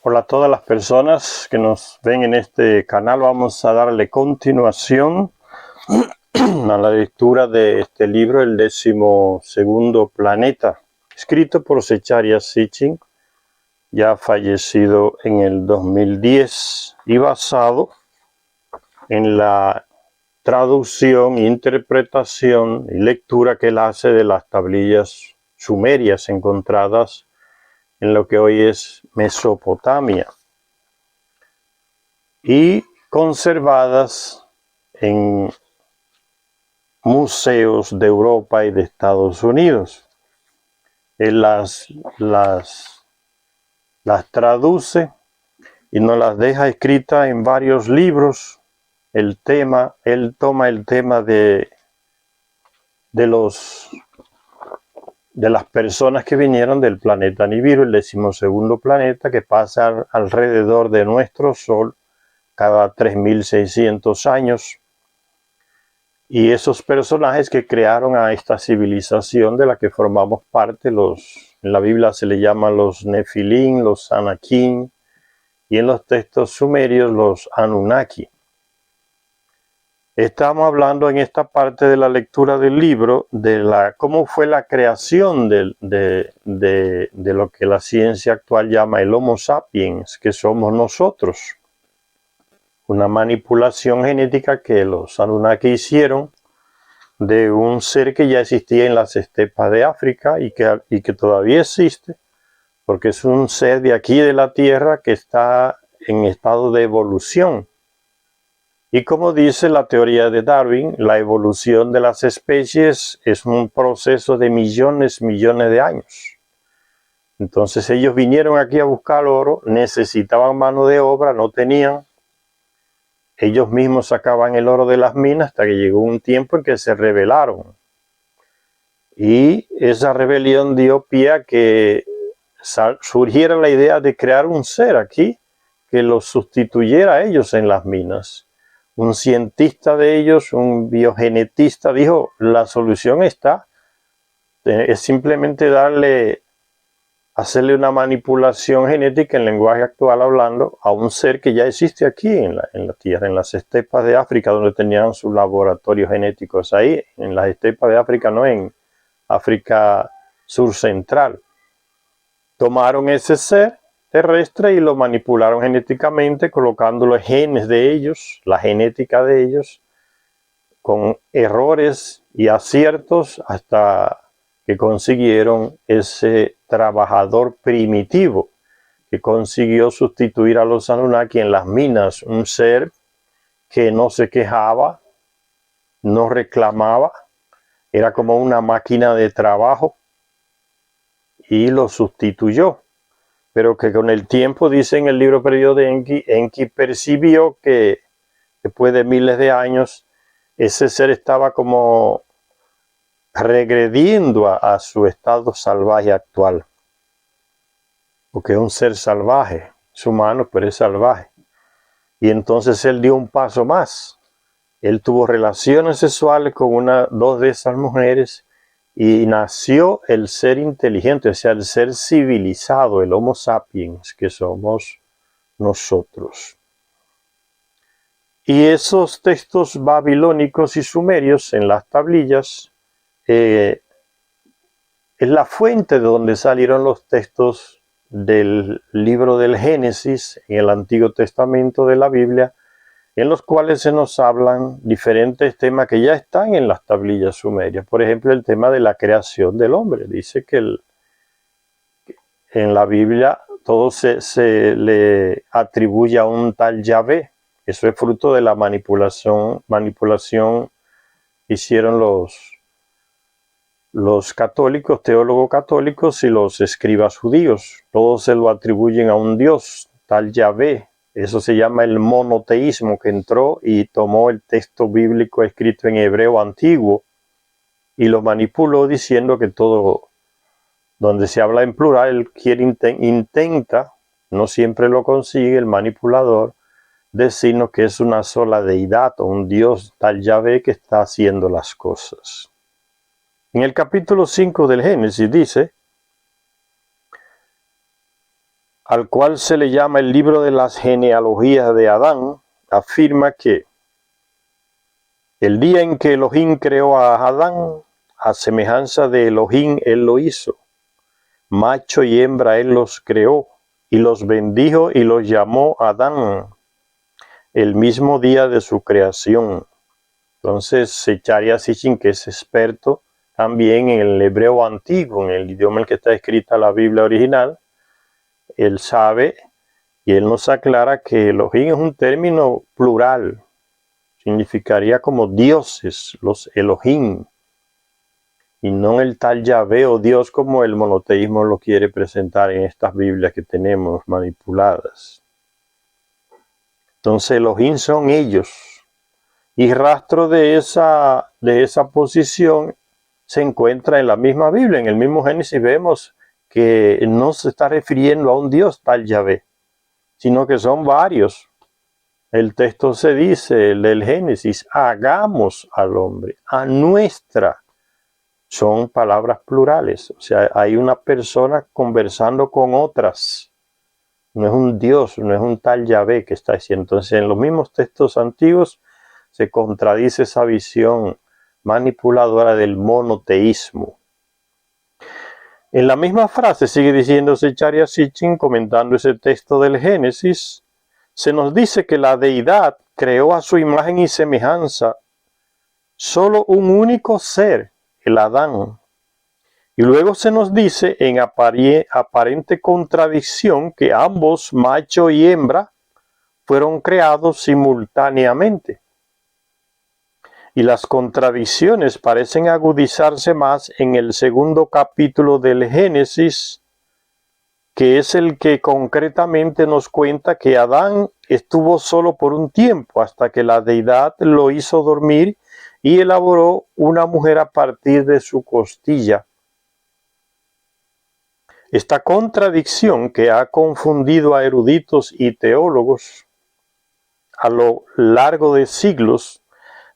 Hola a todas las personas que nos ven en este canal. Vamos a darle continuación a la lectura de este libro, El 12º Planeta, escrito por Zecharia Sitchin, ya fallecido en el 2010 y basado en la traducción, interpretación y lectura que él hace de las tablillas sumerias encontradas en lo que hoy es Mesopotamia y conservadas en museos de Europa y de Estados Unidos. Él las traduce y nos las deja escritas en varios libros. Él toma el tema de las personas que vinieron del planeta Nibiru, el 12º planeta que pasa alrededor de nuestro Sol cada 3600 años. Y esos personajes que crearon a esta civilización de la que formamos parte, en la Biblia se le llaman los Nefilim, los Anakim, y en los textos sumerios los Anunnaki. Estamos hablando en esta parte de la lectura del libro de cómo fue la creación de lo que la ciencia actual llama el Homo sapiens, que somos nosotros. Una manipulación genética que los Anunnaki hicieron de un ser que ya existía en las estepas de África y que todavía existe, porque es un ser de aquí de la Tierra que está en estado de evolución. Y como dice la teoría de Darwin, la evolución de las especies es un proceso de millones de años. Entonces ellos vinieron aquí a buscar oro, necesitaban mano de obra, no tenían. Ellos mismos sacaban el oro de las minas hasta que llegó un tiempo en que se rebelaron. Y esa rebelión dio pie a que surgiera la idea de crear un ser aquí que los sustituyera a ellos en las minas. Un cientista de ellos, un biogenetista, dijo, la solución está, es simplemente hacerle una manipulación genética en lenguaje actual hablando a un ser que ya existe aquí en la Tierra, en las estepas de África, donde tenían sus laboratorios genéticos ahí, en las estepas de África, no en África Sur Central. Tomaron ese ser terrestre y lo manipularon genéticamente, colocando los genes de ellos, la genética de ellos, con errores y aciertos hasta que consiguieron ese trabajador primitivo que consiguió sustituir a los Anunnaki en las minas, un ser que no se quejaba, no reclamaba, era como una máquina de trabajo y lo sustituyó. Pero que con el tiempo, dice en el libro perdido de Enki percibió que después de miles de años ese ser estaba como regrediendo a su estado salvaje actual. Porque es un ser salvaje, es humano, pero es salvaje. Y entonces él dio un paso más. Él tuvo relaciones sexuales con dos de esas mujeres y nació el ser inteligente, o sea, el ser civilizado, el Homo sapiens, que somos nosotros. Y esos textos babilónicos y sumerios en las tablillas es la fuente de donde salieron los textos del libro del Génesis en el Antiguo Testamento de la Biblia, en los cuales se nos hablan diferentes temas que ya están en las tablillas sumerias. Por ejemplo, el tema de la creación del hombre. Dice que en la Biblia todo se le atribuye a un tal Yahvé. Eso es fruto de la manipulación que hicieron los católicos, teólogos católicos y los escribas judíos. Todos se lo atribuyen a un Dios, tal Yahvé. Eso se llama el monoteísmo, que entró y tomó el texto bíblico escrito en hebreo antiguo y lo manipuló diciendo que todo, donde se habla en plural, él intenta, no siempre lo consigue el manipulador, decirnos que es una sola deidad o un Dios tal Yahvé que está haciendo las cosas. En el capítulo 5 del Génesis dice: al cual se le llama el libro de las genealogías de Adán, afirma que el día en que Elohim creó a Adán, a semejanza de Elohim él lo hizo, macho y hembra él los creó, y los bendijo y los llamó Adán, el mismo día de su creación. Entonces, Zecharia Sitchin, que es experto también en el hebreo antiguo, en el idioma en el que está escrita la Biblia original, él sabe y él nos aclara que Elohim es un término plural, significaría como dioses, los Elohim, y no el tal Yahvé o Dios como el monoteísmo lo quiere presentar en estas Biblias que tenemos manipuladas. Entonces Elohim son ellos, y rastro de esa posición se encuentra en la misma Biblia. En el mismo Génesis vemos que no se está refiriendo a un Dios tal Yahvé, sino que son varios. El texto se dice, el del Génesis, hagamos al hombre, a nuestra. Son palabras plurales, o sea, hay una persona conversando con otras. No es un Dios, no es un tal Yahvé que está diciendo. Entonces, en los mismos textos antiguos se contradice esa visión manipuladora del monoteísmo. En la misma frase sigue diciendo Zecharia Sitchin, comentando ese texto del Génesis, se nos dice que la deidad creó a su imagen y semejanza solo un único ser, el Adán. Y luego se nos dice en aparente contradicción que ambos, macho y hembra, fueron creados simultáneamente. Y las contradicciones parecen agudizarse más en el segundo capítulo del Génesis, que es el que concretamente nos cuenta que Adán estuvo solo por un tiempo hasta que la deidad lo hizo dormir y elaboró una mujer a partir de su costilla. Esta contradicción que ha confundido a eruditos y teólogos a lo largo de siglos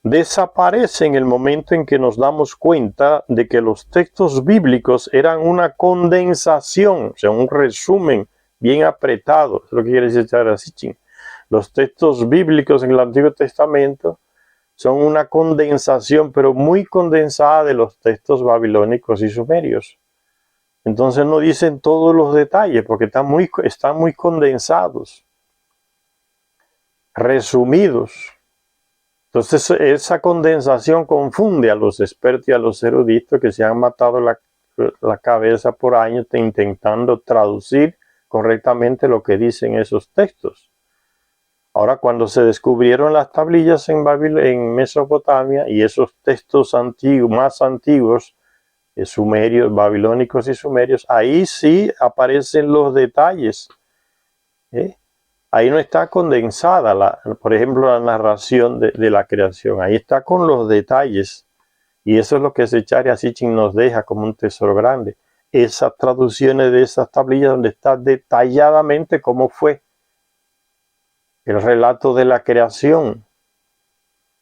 desaparece en el momento en que nos damos cuenta de que los textos bíblicos eran una condensación, o sea, un resumen bien apretado. Es lo que quiere decir Zecharia Sitchin. Los textos bíblicos en el Antiguo Testamento son una condensación, pero muy condensada de los textos babilónicos y sumerios. Entonces no dicen todos los detalles porque están muy condensados, resumidos. Entonces esa condensación confunde a los expertos y a los eruditos que se han matado la cabeza por años intentando traducir correctamente lo que dicen esos textos. Ahora, cuando se descubrieron las tablillas en Mesopotamia y esos textos antiguos, más antiguos, sumerios, babilónicos y sumerios, ahí sí aparecen los detalles. Ahí no está condensada, por ejemplo, la narración de la creación. Ahí está con los detalles. Y eso es lo que Zecharia Sitchin nos deja como un tesoro grande. Esas traducciones de esas tablillas donde está detalladamente cómo fue el relato de la creación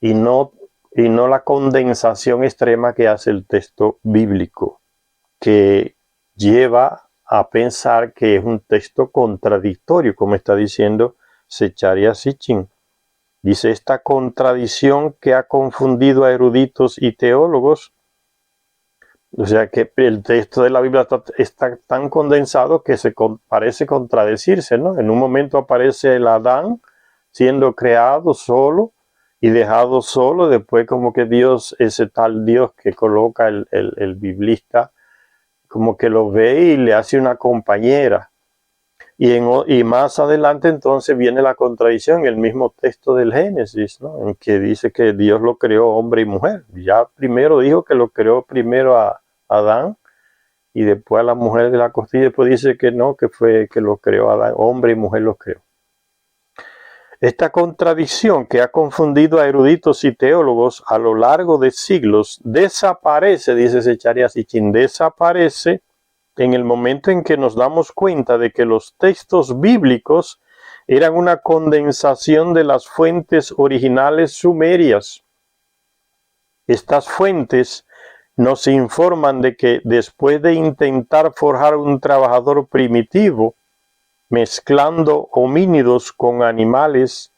y no la condensación extrema que hace el texto bíblico, que lleva a pensar que es un texto contradictorio, como está diciendo Zecharia Sitchin. Dice, esta contradicción que ha confundido a eruditos y teólogos, o sea que el texto de la Biblia está tan condensado que parece contradecirse, ¿no? En un momento aparece el Adán siendo creado solo y dejado solo, después como que Dios, ese tal Dios que coloca el biblista, como que lo ve y le hace una compañera. Y más adelante entonces viene la contradicción, el mismo texto del Génesis, ¿no? En que dice que Dios lo creó hombre y mujer. Ya primero dijo que lo creó primero a Adán y después a la mujer de la costilla, después dice que no, que lo creó Adán, hombre y mujer lo creó. Esta contradicción que ha confundido a eruditos y teólogos a lo largo de siglos desaparece, dice Zecharia Sitchin, desaparece en el momento en que nos damos cuenta de que los textos bíblicos eran una condensación de las fuentes originales sumerias. Estas fuentes nos informan de que después de intentar forjar un trabajador primitivo, mezclando homínidos con animales,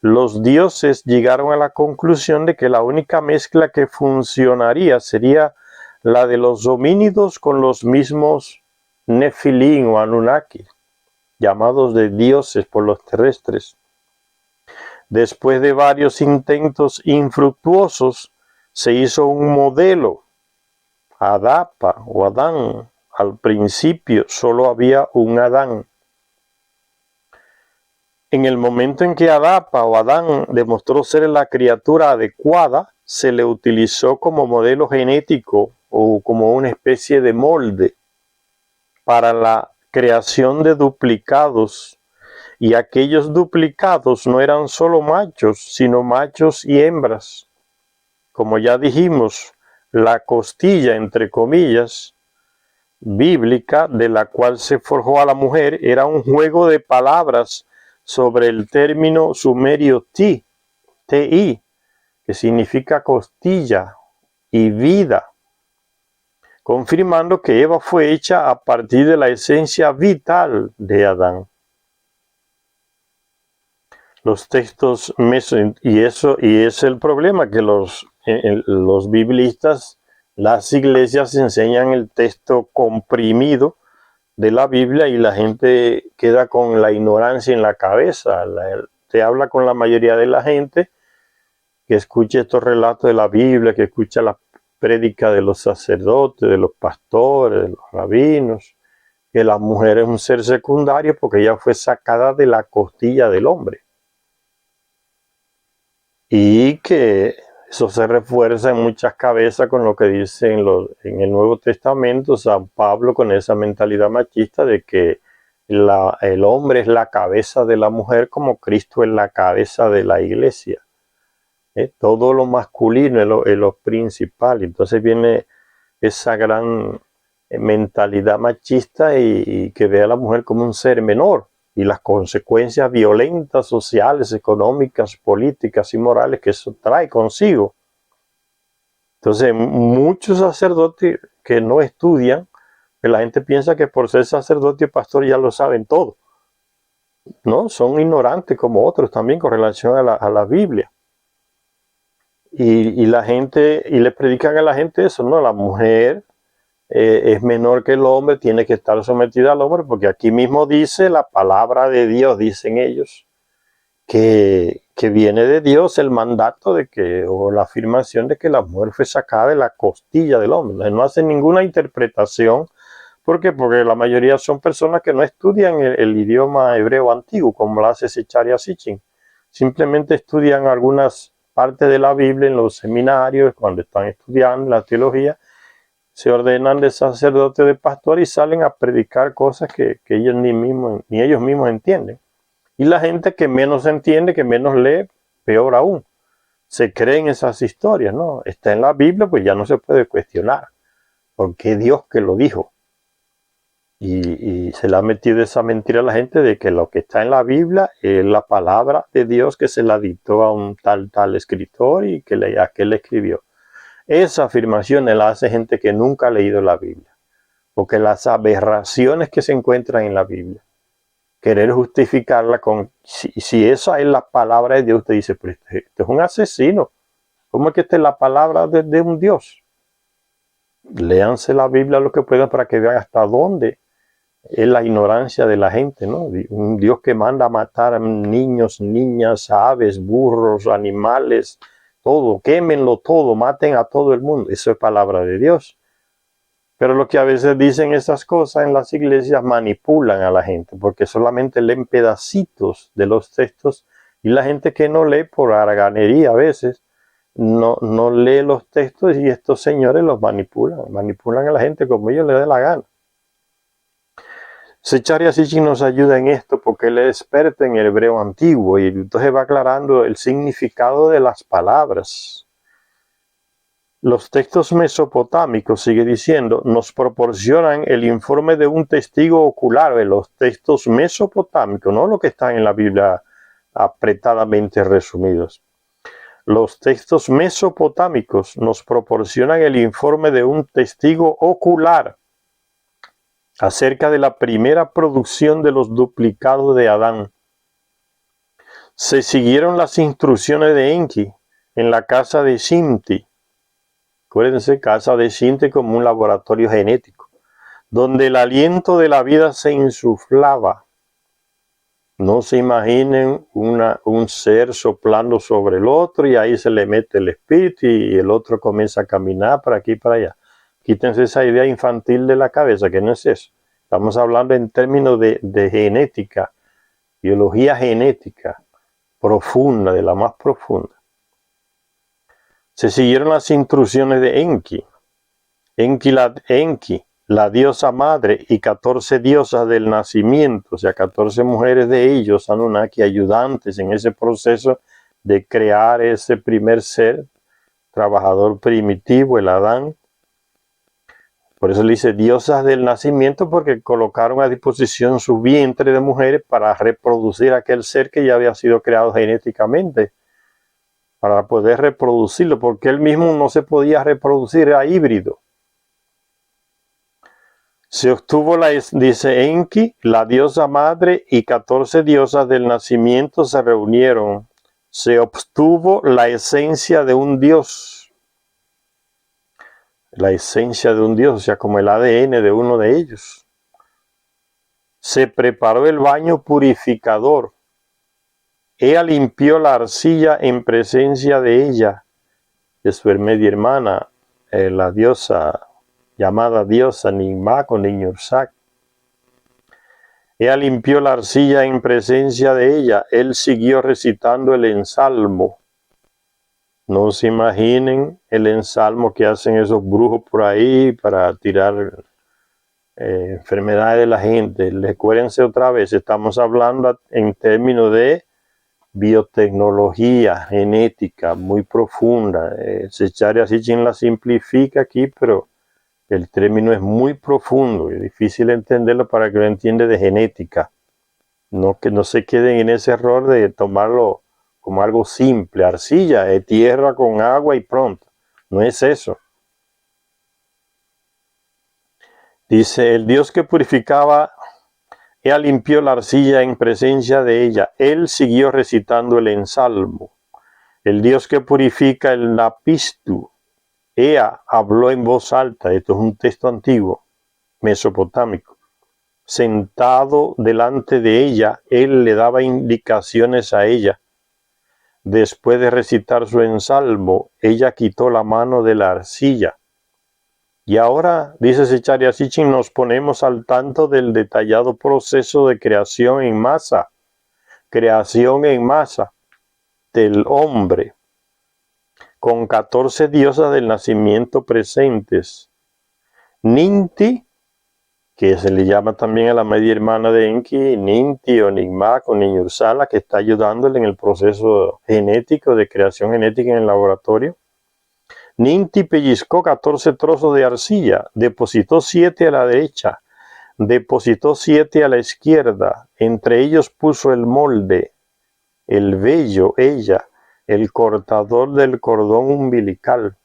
los dioses llegaron a la conclusión de que la única mezcla que funcionaría sería la de los homínidos con los mismos Nefilim o Anunnaki, llamados de dioses por los terrestres. Después de varios intentos infructuosos, se hizo un modelo, Adapa o Adán. Al principio solo había un Adán. En el momento en que Adapa o Adán demostró ser la criatura adecuada, se le utilizó como modelo genético o como una especie de molde para la creación de duplicados, y aquellos duplicados no eran solo machos, sino machos y hembras. Como ya dijimos, la costilla, entre comillas, bíblica, de la cual se forjó a la mujer, era un juego de palabras sobre el término sumerio ti, que significa costilla y vida, confirmando que Eva fue hecha a partir de la esencia vital de Adán. Los textos y es el problema, que los biblistas, las iglesias enseñan el texto comprimido de la Biblia y la gente queda con la ignorancia en la cabeza. Te habla con la mayoría de la gente que escucha estos relatos de la Biblia, que escucha la prédica de los sacerdotes, de los pastores, de los rabinos, que la mujer es un ser secundario porque ella fue sacada de la costilla del hombre. Y que eso se refuerza en muchas cabezas con lo que dice en el Nuevo Testamento San Pablo, con esa mentalidad machista de que el hombre es la cabeza de la mujer como Cristo es la cabeza de la iglesia. Todo lo masculino es lo principal. Entonces viene esa gran mentalidad machista y que ve a la mujer como un ser menor, y las consecuencias violentas, sociales, económicas, políticas y morales que eso trae consigo. Entonces, muchos sacerdotes que no estudian, que la gente piensa que por ser sacerdote y pastor ya lo saben todo. No, son ignorantes como otros también con relación a la Biblia. Y la gente, y le predican a la gente eso, ¿no? La mujer es menor que el hombre, tiene que estar sometida al hombre, porque aquí mismo dice la palabra de Dios, dicen ellos, que viene de Dios el mandato de que, o la afirmación de que la mujer fue sacada de la costilla del hombre. No hacen ninguna interpretación. ¿Por qué? Porque la mayoría son personas que no estudian el idioma hebreo antiguo, como lo hace Zecharia Sitchin. Simplemente estudian algunas partes de la Biblia en los seminarios, cuando están estudiando la teología, se ordenan de sacerdote, de pastor, y salen a predicar cosas que ellos ni ellos mismos entienden. Y la gente que menos entiende, que menos lee, peor aún, se creen esas historias, ¿no? Está en la Biblia, pues ya no se puede cuestionar, porque Dios que lo dijo. Y se le ha metido esa mentira a la gente de que lo que está en la Biblia es la palabra de Dios que se la dictó a un tal escritor y a que le escribió. Esa afirmación la hace gente que nunca ha leído la Biblia, porque las aberraciones que se encuentran en la Biblia, querer justificarla con, si esa es la palabra de Dios, usted dice, pero este es un asesino. ¿Cómo es que esta es la palabra de un Dios? Léanse la Biblia lo que puedan para que vean hasta dónde es la ignorancia de la gente, ¿no? Un Dios que manda a matar a niños, niñas, aves, burros, animales, todo, quémenlo todo, maten a todo el mundo. Eso es palabra de Dios. Pero lo que a veces dicen esas cosas en las iglesias manipulan a la gente, porque solamente leen pedacitos de los textos, y la gente que no lee por haraganería a veces, no lee los textos, y estos señores los manipulan a la gente como ellos les dé la gana. Zecharia Sitchin nos ayuda en esto porque él es experto en el hebreo antiguo y entonces va aclarando el significado de las palabras. Los textos mesopotámicos, sigue diciendo, nos proporcionan el informe de un testigo ocular de los textos mesopotámicos, no lo que están en la Biblia apretadamente resumidos. Los textos mesopotámicos nos proporcionan el informe de un testigo ocular acerca de la primera producción de los duplicados de Adán. Se siguieron las instrucciones de Enki en la casa de Shinti. Acuérdense, casa de Shinti como un laboratorio genético, donde el aliento de la vida se insuflaba. No se imaginen un ser soplando sobre el otro y ahí se le mete el espíritu y el otro comienza a caminar para aquí y para allá. Quítense esa idea infantil de la cabeza, que no es eso. Estamos hablando en términos de genética, biología genética profunda, de la más profunda. Se siguieron las instrucciones de Enki. Enki, la diosa madre, y 14 diosas del nacimiento, o sea, 14 mujeres de ellos, Anunnaki, ayudantes en ese proceso de crear ese primer ser, trabajador primitivo, el Adán. Por eso le dice diosas del nacimiento, porque colocaron a disposición su vientre de mujeres para reproducir aquel ser que ya había sido creado genéticamente, para poder reproducirlo, porque él mismo no se podía reproducir, era híbrido. Se obtuvo, dice Enki, la diosa madre y 14 diosas del nacimiento se reunieron. Se obtuvo la esencia de un dios. La esencia de un dios, o sea, como el ADN de uno de ellos. Se preparó el baño purificador. Ella limpió la arcilla en presencia de ella, de su media hermana, la diosa, llamada diosa Ninmak o Ninursak. Ella limpió la arcilla en presencia de ella. Él siguió recitando el ensalmo. No se imaginen el ensalmo que hacen esos brujos por ahí para tirar enfermedades de la gente. Recuérdense otra vez, estamos hablando en términos de biotecnología, genética, muy profunda. Secharia Sitchin la simplifica aquí, pero el término es muy profundo y difícil entenderlo para que lo entienda de genética. No, que no se queden en ese error de tomarlo como algo simple, arcilla, tierra con agua y pronto. No es eso. Dice, el Dios que purificaba, ella limpió la arcilla en presencia de ella. Él siguió recitando el ensalmo. El Dios que purifica el Napistu, ella habló en voz alta. Esto es un texto antiguo, mesopotámico. Sentado delante de ella, él le daba indicaciones a ella. Después de recitar su ensalmo, ella quitó la mano de la arcilla. Y ahora, dice Secharia Sitchin, nos ponemos al tanto del detallado proceso de creación en masa del hombre, con 14 diosas del nacimiento presentes. Ninti, que se le llama también a la media hermana de Enki, Ninti o Ninmak o Ninhursala, que está ayudándole en el proceso genético de creación genética en el laboratorio. Ninti pellizcó 14 trozos de arcilla, depositó 7 a la derecha, depositó 7 a la izquierda, entre ellos puso el molde, el vello, ella, el cortador del cordón umbilical.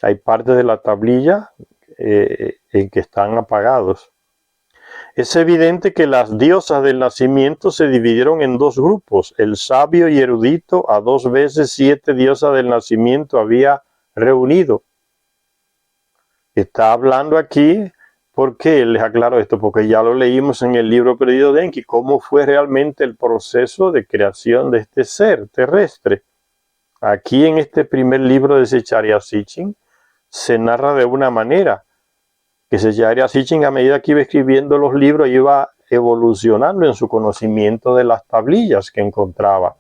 Hay partes de la tablilla en que están apagados. Es evidente que las diosas del nacimiento se dividieron en dos grupos. El sabio y erudito a 2 veces 7 diosas del nacimiento había reunido. Está hablando aquí, ¿por qué les aclaro esto? Porque ya lo leímos en el libro perdido de Enki, cómo fue realmente el proceso de creación de este ser terrestre. Aquí en este primer libro de Secharia Sitchin se narra de una manera que Secharia Sitchin, a medida que iba escribiendo los libros, iba evolucionando en su conocimiento de las tablillas que encontraba.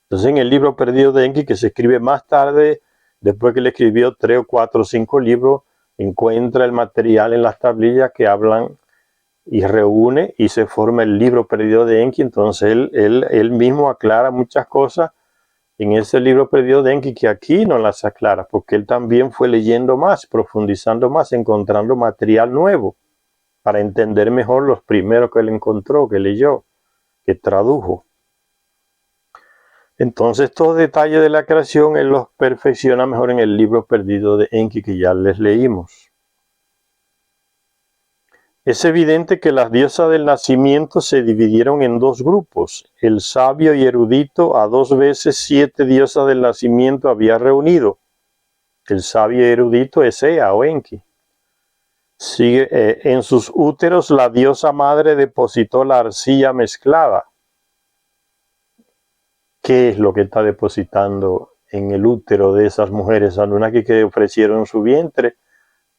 Entonces, en el libro perdido de Enki, que se escribe más tarde, después que le escribió 3 o 4 o 5 libros, encuentra el material en las tablillas que hablan y reúne y se forma el libro perdido de Enki. Entonces, él mismo aclara muchas cosas en ese libro perdido de Enki que aquí no las aclara, porque él también fue leyendo más, profundizando más, encontrando material nuevo para entender mejor los primeros que él encontró, que leyó, que tradujo. Entonces, estos detalles de la creación él los perfecciona mejor en el libro perdido de Enki que ya les leímos. Es evidente que las diosas del nacimiento se dividieron en dos grupos. El sabio y erudito a 2 veces 7 diosas del nacimiento había reunido. El sabio y erudito es Ea o Enki. En sus úteros la diosa madre depositó la arcilla mezclada. ¿Qué es lo que está depositando en el útero de esas mujeres Anunnaki que ofrecieron su vientre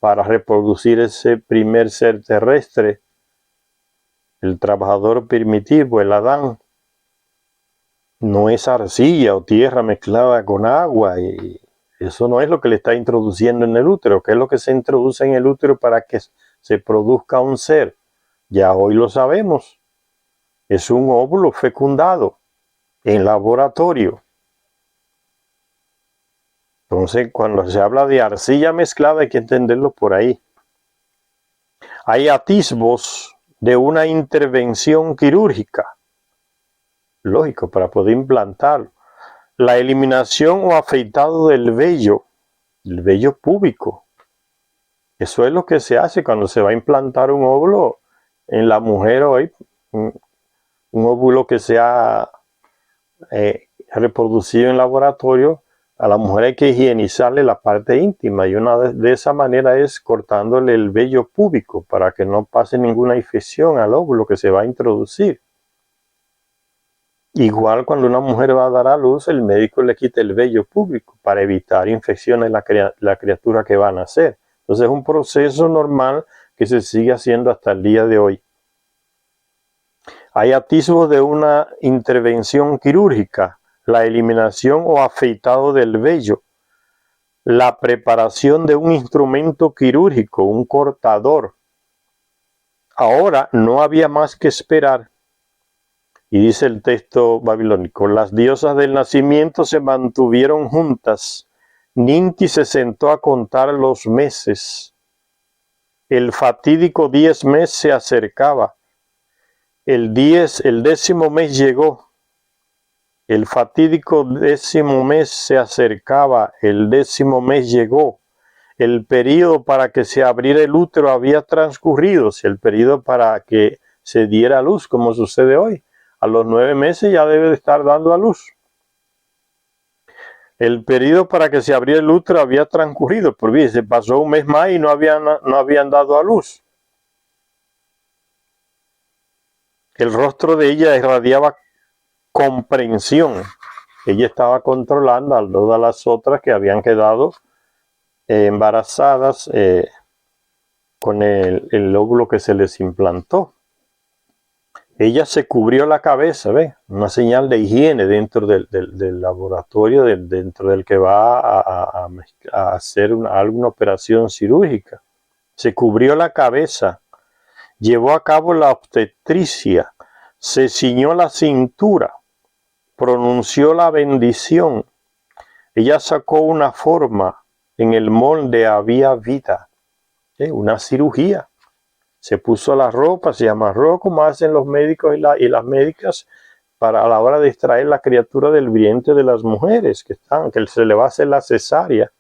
para reproducir ese primer ser terrestre, el trabajador primitivo, el Adán? No es arcilla o tierra mezclada con agua, y eso no es lo que le está introduciendo en el útero. ¿Qué es lo que se introduce en el útero para que se produzca un ser? Ya hoy lo sabemos. Es un óvulo fecundado en laboratorio. Entonces, cuando se habla de arcilla mezclada hay que entenderlo por ahí. Hay atisbos de una intervención quirúrgica, lógico, para poder implantarlo. La eliminación o afeitado del vello, el vello púbico. Eso es lo que se hace cuando se va a implantar un óvulo en la mujer hoy, un óvulo que se ha reproducido en laboratorio. A la mujer hay que higienizarle la parte íntima, y una de esa manera es cortándole el vello púbico para que no pase ninguna infección al óvulo que se va a introducir. Igual cuando una mujer va a dar a luz, el médico le quita el vello púbico para evitar infecciones en la criatura que va a nacer. Entonces es un proceso normal que se sigue haciendo hasta el día de hoy. Hay atisbos de una intervención quirúrgica, la eliminación o afeitado del vello, la preparación de un instrumento quirúrgico, un cortador. Ahora no había más que esperar. Y dice el texto babilónico: las diosas del nacimiento se mantuvieron juntas. Ninti se sentó a contar los meses. El fatídico 10 mes se acercaba. El 10º mes llegó. El fatídico 10º mes se acercaba. El 10º mes llegó. El período para que se abriera el útero había transcurrido. Si el período para que se diera a luz, como sucede hoy, a los 9 meses ya debe de estar dando a luz. El período para que se abriera el útero había transcurrido. Por bien, se pasó un mes más y no habían dado a luz. El rostro de ella irradiaba comprensión. Ella estaba controlando a todas las otras que habían quedado embarazadas con el óvulo que se les implantó. Ella se cubrió la cabeza, ¿ve? Una señal de higiene dentro del laboratorio, dentro del que va a hacer alguna operación cirúrgica. Se cubrió la cabeza, llevó a cabo la obstetricia, se ciñó la cintura, pronunció la bendición. Ella sacó una forma, en el molde había vida, una cirugía. Se puso la ropa, se amarró como hacen los médicos y las médicas para a la hora de extraer la criatura del vientre de las mujeres que se le va a hacer la cesárea.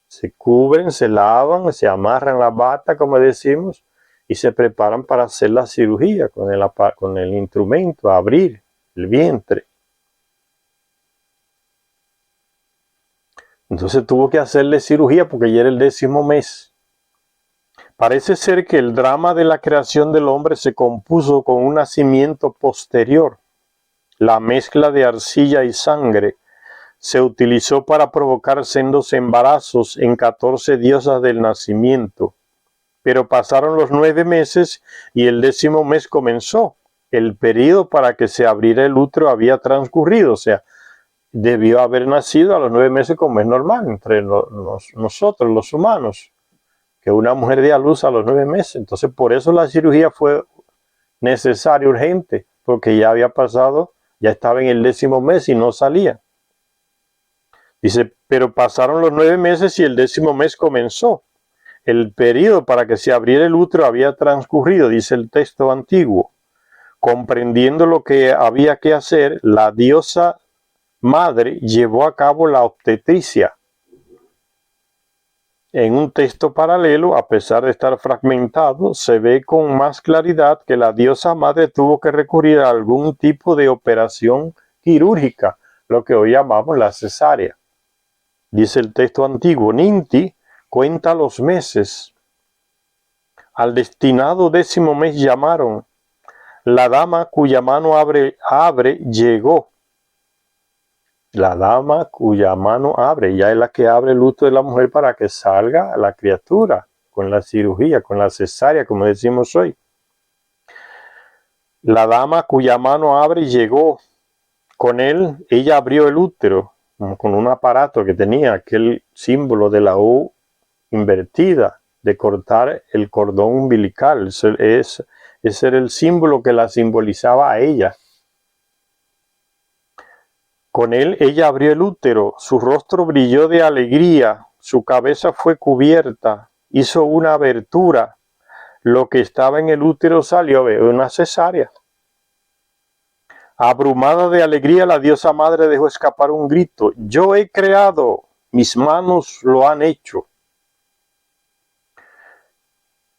Se cubren, se lavan, se amarran la bata, como decimos, y se preparan para hacer la cirugía con el instrumento, a abrir el vientre. Entonces tuvo que hacerle cirugía porque ya era el 10º mes. Parece ser que el drama de la creación del hombre se compuso con un nacimiento posterior. La mezcla de arcilla y sangre se utilizó para provocar sendos embarazos en 14 diosas del nacimiento. Pero pasaron los 9 meses y el 10º mes comenzó. El periodo para que se abriera el útero había transcurrido, o sea, debió haber nacido a los 9 meses como es normal entre nosotros, los humanos, que una mujer dé a luz a los 9 meses. Entonces, por eso la cirugía fue necesaria, urgente, porque ya había pasado, ya estaba en el 10º mes y no salía. Dice, pero pasaron los 9 meses y el 10º mes comenzó. El periodo para que se abriera el útero había transcurrido, dice el texto antiguo. Comprendiendo lo que había que hacer, la diosa madre llevó a cabo la obstetricia. En un texto paralelo, a pesar de estar fragmentado, se ve con más claridad que la diosa madre tuvo que recurrir a algún tipo de operación quirúrgica, lo que hoy llamamos la cesárea. Dice el texto antiguo, Ninti cuenta los meses. Al destinado 10º mes llamaron. La dama cuya mano abre llegó. La dama cuya mano abre, ya es la que abre el útero de la mujer para que salga la criatura, con la cirugía, con la cesárea, como decimos hoy. La dama cuya mano abre llegó. Con él, ella abrió el útero, con un aparato que tenía aquel símbolo de la U invertida, de cortar el cordón umbilical. Ese era el símbolo que la simbolizaba a ella. Con él ella abrió el útero, su rostro brilló de alegría, su cabeza fue cubierta, hizo una abertura, lo que estaba en el útero salió, una cesárea. Abrumada de alegría, la diosa madre dejó escapar un grito, yo he creado, mis manos lo han hecho.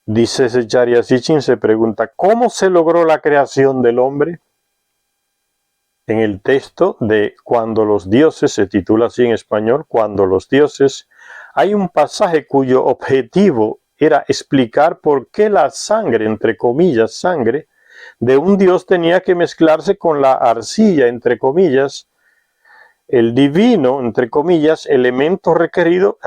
Dice Zecharia Sitchin, se pregunta, ¿cómo se logró la creación del hombre? En el texto de Cuando los dioses, se titula así en español, Cuando los dioses, hay un pasaje cuyo objetivo era explicar por qué la sangre, entre comillas, sangre, de un dios tenía que mezclarse con la arcilla, entre comillas, el divino, entre comillas, elemento requerido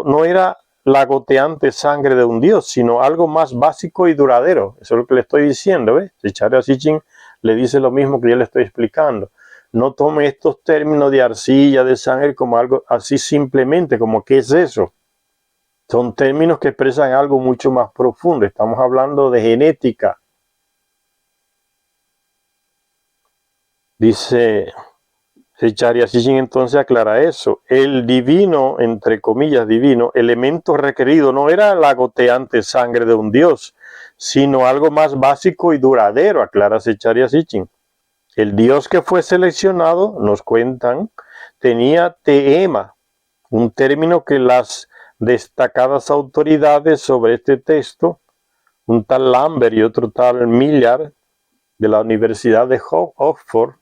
no era la goteante sangre de un dios, sino algo más básico y duradero. Eso es lo que le estoy diciendo, ¿ves? Zecharia Sitchin le dice lo mismo que yo le estoy explicando. No tome estos términos de arcilla, de sangre, como algo así simplemente, como ¿qué es eso? Son términos que expresan algo mucho más profundo. Estamos hablando de genética. Dice Zecharia Sitchin, entonces aclara eso. El divino, entre comillas divino, elemento requerido no era la goteante sangre de un dios, sino algo más básico y duradero, aclara Zecharia Sitchin. El dios que fue seleccionado, nos cuentan, tenía teema, un término que las destacadas autoridades sobre este texto, un tal Lambert y otro tal Millard, de la Universidad de Oxford,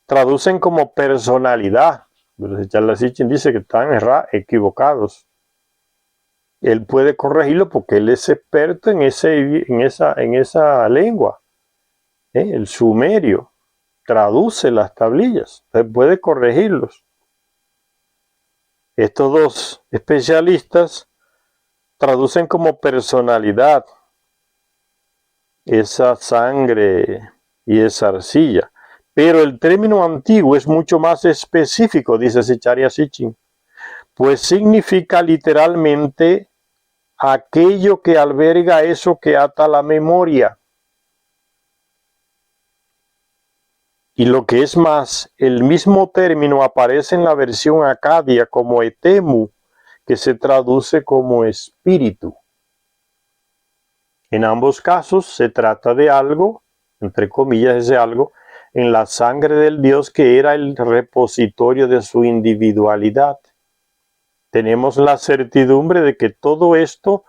traducen como personalidad. Pero Zecharia Sitchin dice que están equivocados. Él puede corregirlo porque él es experto en esa lengua, el sumerio. Traduce las tablillas, usted puede corregirlos. Estos dos especialistas traducen como personalidad esa sangre y esa arcilla. Pero el término antiguo es mucho más específico, dice Zecharia Sitchin, pues significa literalmente aquello que alberga eso que ata la memoria. Y lo que es más, el mismo término aparece en la versión acadia como etemu, que se traduce como espíritu. En ambos casos se trata de algo, entre comillas ese algo, en la sangre del Dios que era el repositorio de su individualidad. Tenemos la certidumbre de que todo esto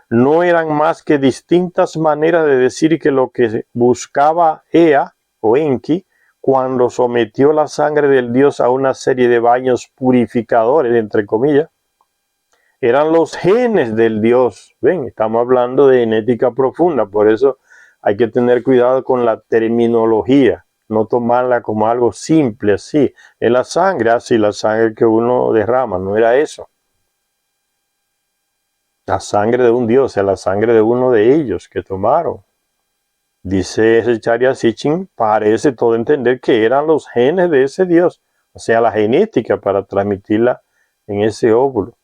no eran más que distintas maneras de decir que lo que buscaba Ea o Enki cuando sometió la sangre del Dios a una serie de baños purificadores, entre comillas, eran los genes del Dios. Ven, estamos hablando de genética profunda, por eso hay que tener cuidado con la terminología, no tomarla como algo simple así. Es la sangre, así la sangre que uno derrama, no era eso. La sangre de un Dios, es la sangre de uno de ellos que tomaron. Dice Zecharia Sitchin, parece todo entender que eran los genes de ese Dios, o sea, la genética para transmitirla en ese óvulo.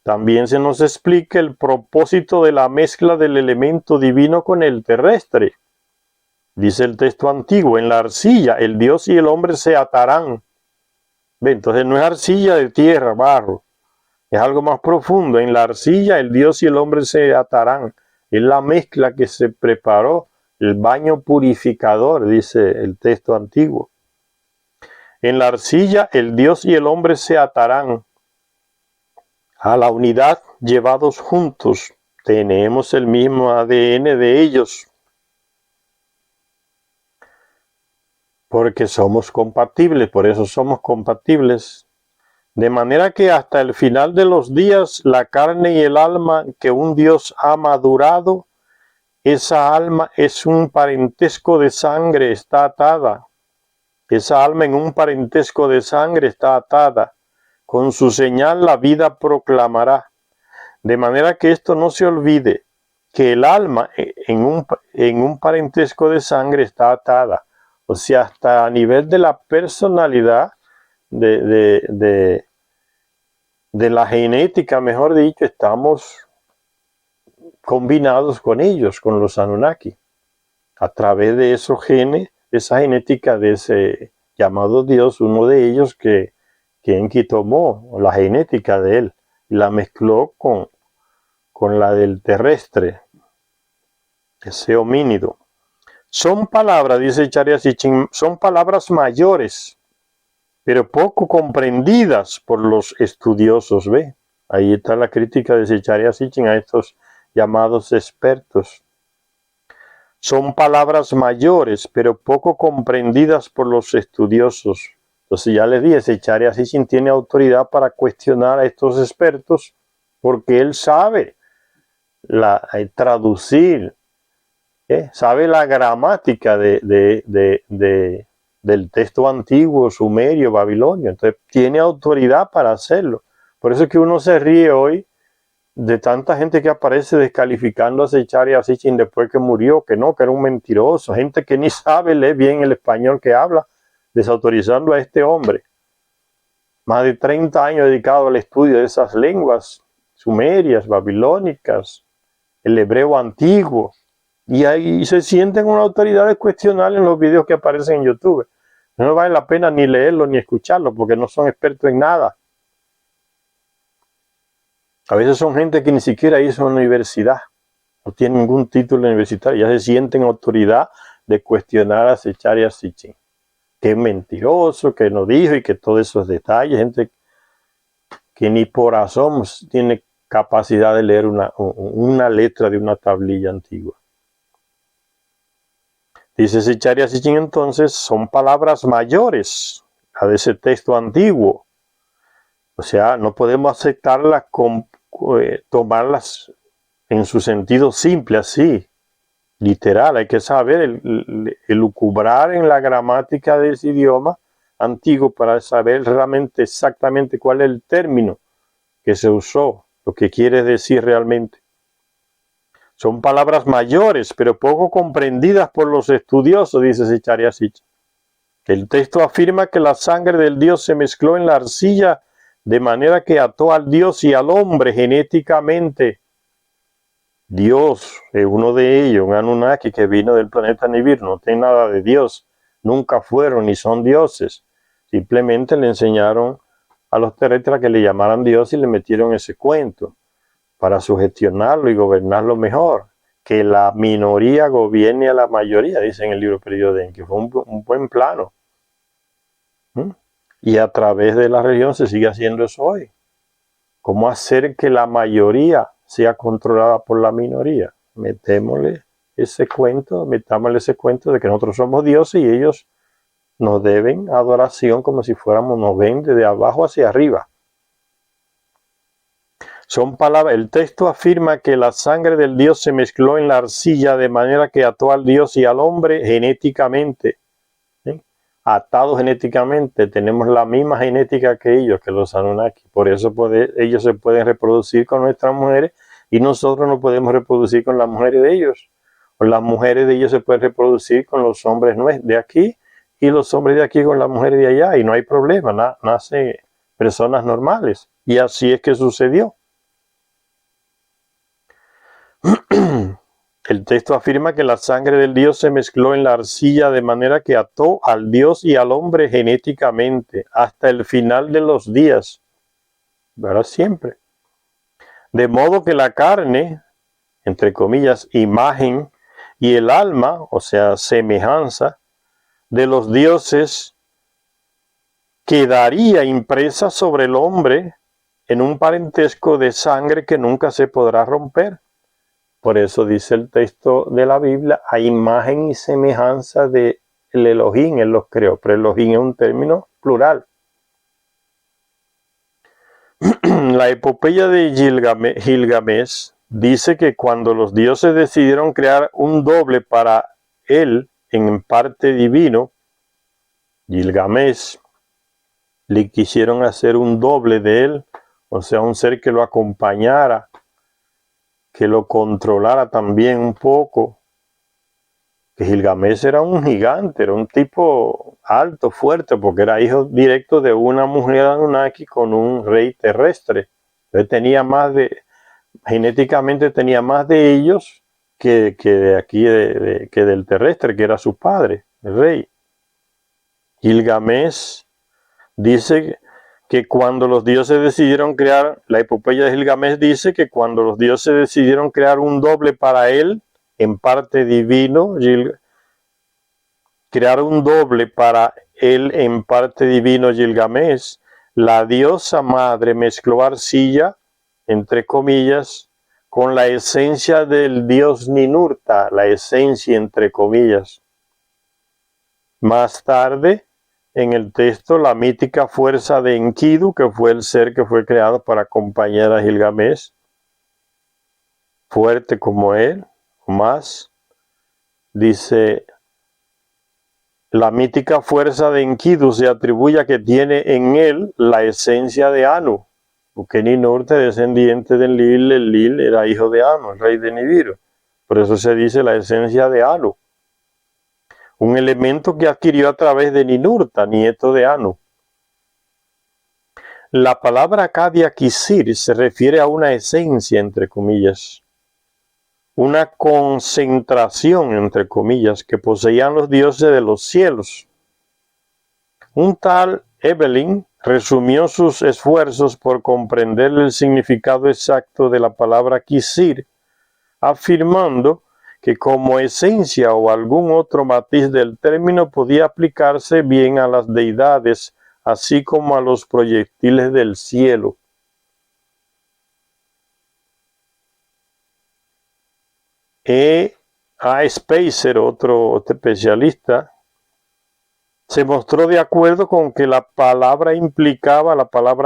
También se nos explica el propósito de la mezcla del elemento divino con el terrestre. Dice el texto antiguo, en la arcilla el Dios y el hombre se atarán. ¿Ve? Entonces no es arcilla de tierra, barro, es algo más profundo. En la arcilla el Dios y el hombre se atarán. Es la mezcla que se preparó, el baño purificador, dice el texto antiguo. En la arcilla el Dios y el hombre se atarán. A la unidad llevados juntos, tenemos el mismo ADN de ellos, porque somos compatibles, por eso somos compatibles. De manera que hasta el final de los días, la carne y el alma que un Dios ha madurado, esa alma es un parentesco de sangre, está atada. Esa alma en un parentesco de sangre está atada. Con su señal la vida proclamará. De manera que esto no se olvide, que el alma en un parentesco de sangre está atada. O sea, hasta a nivel de la personalidad, de la genética, mejor dicho, estamos combinados con ellos, con los Anunnaki, a través de esos genes, esa genética de ese llamado Dios, uno de ellos que Enki tomó la genética de él y la mezcló con la del terrestre, ese homínido. Son palabras, dice Charya Sitchin, son palabras mayores, pero poco comprendidas por los estudiosos, ¿ve? Ahí está la crítica de Charya Sitchin a estos llamados expertos. Son palabras mayores, pero poco comprendidas por los estudiosos. Entonces ya les dije, Charya Sitchin tiene autoridad para cuestionar a estos expertos, porque él sabe traducir, sabe la gramática del texto antiguo, sumerio, babilonio. Entonces tiene autoridad para hacerlo. Por eso es que uno se ríe hoy de tanta gente que aparece descalificando a Charya Sitchin después que murió, que no, que era un mentiroso, gente que ni sabe leer bien el español que habla, desautorizando a este hombre. Más de 30 años dedicado al estudio de esas lenguas sumerias, babilónicas, el hebreo antiguo, y ahí se sienten una autoridad de cuestionar en los videos que aparecen en YouTube. No vale la pena ni leerlo ni escucharlo porque no son expertos en nada. A veces son gente que ni siquiera hizo una universidad, no tienen ningún título universitario, ya se sienten autoridad de cuestionar a Charya Sitchin, que es mentiroso, que no dijo y que todos esos detalles, gente que ni por asomo tiene capacidad de leer una letra de una tablilla antigua. Dice Charya Sitchin entonces, son palabras mayores a de ese texto antiguo. O sea, no podemos aceptarlas, tomarlas en su sentido simple, así, literal. Hay que saber elucubrar en la gramática de ese idioma antiguo para saber realmente exactamente cuál es el término que se usó, lo que quiere decir realmente. Son palabras mayores, pero poco comprendidas por los estudiosos, dice Charya Sitchin. El texto afirma que la sangre del Dios se mezcló en la arcilla de manera que ató al Dios y al hombre genéticamente. Dios es uno de ellos, un Anunnaki que vino del planeta Nibiru, no tiene nada de Dios, nunca fueron ni son dioses. Simplemente le enseñaron a los terrestres que le llamaran Dios y le metieron ese cuento para sugestionarlo y gobernarlo mejor. Que la minoría gobierne a la mayoría, dice en el libro perdido de Enki. Fue un buen plano. Y a través de la religión se sigue haciendo eso hoy. ¿Cómo hacer que la mayoría sea controlada por la minoría? Metámosle ese cuento de que nosotros somos dioses y ellos nos deben adoración como si fuéramos, nos ven desde abajo hacia arriba. Son palabras, el texto afirma que la sangre del Dios se mezcló en la arcilla de manera que ató al Dios y al hombre genéticamente. ¿Sí? Atados genéticamente, tenemos la misma genética que ellos, que los Anunnaki. Por eso ellos se pueden reproducir con nuestras mujeres y nosotros no podemos reproducir con las mujeres de ellos. O las mujeres de ellos se pueden reproducir con los hombres de aquí y los hombres de aquí con las mujeres de allá. Y no hay problema, nacen personas normales. Y así es que sucedió. El texto afirma que la sangre del Dios se mezcló en la arcilla de manera que ató al Dios y al hombre genéticamente hasta el final de los días, para siempre. De modo que la carne, entre comillas, imagen, y el alma, o sea, semejanza, de los dioses quedaría impresa sobre el hombre en un parentesco de sangre que nunca se podrá romper. Por eso dice el texto de la Biblia, a imagen y semejanza de el Elohim, Él los creó, pero Elohim es un término plural. La epopeya de Gilgamesh dice que cuando los dioses decidieron crear un doble para él en parte divino, Gilgamesh, le quisieron hacer un doble de él, o sea, un ser que lo acompañara, que lo controlara también un poco. Que Gilgamesh era un gigante, era un tipo alto, fuerte, porque era hijo directo de una mujer Anunnaki con un rey terrestre. Entonces tenía más de, genéticamente tenía más de ellos que de aquí, que del terrestre, que era su padre, el rey. Gilgamesh dice que cuando los dioses decidieron crear, la epopeya de Gilgamesh dice que cuando los dioses decidieron crear un doble para él, en parte divino, crear un doble para él en parte divino Gilgamesh, la diosa madre mezcló arcilla, entre comillas, con la esencia del dios Ninurta, la esencia entre comillas. Más tarde, en el texto, la mítica fuerza de Enkidu, que fue el ser que fue creado para acompañar a Gilgamesh, fuerte como él, o más, dice, la mítica fuerza de Enkidu se atribuye a que tiene en él la esencia de Anu, porque Ninurta, descendiente de Enlil, Enlil era hijo de Anu, el rey de Nibiru. Por eso se dice la esencia de Anu. Un elemento que adquirió a través de Ninurta, nieto de Anu. La palabra Kadia Kisir se refiere a una esencia, entre comillas, una concentración, entre comillas, que poseían los dioses de los cielos. Un tal Evelyn resumió sus esfuerzos por comprender el significado exacto de la palabra Kisir, afirmando que como esencia o algún otro matiz del término podía aplicarse bien a las deidades, así como a los proyectiles del cielo. A. Spacer, otro especialista, se mostró de acuerdo con que la palabra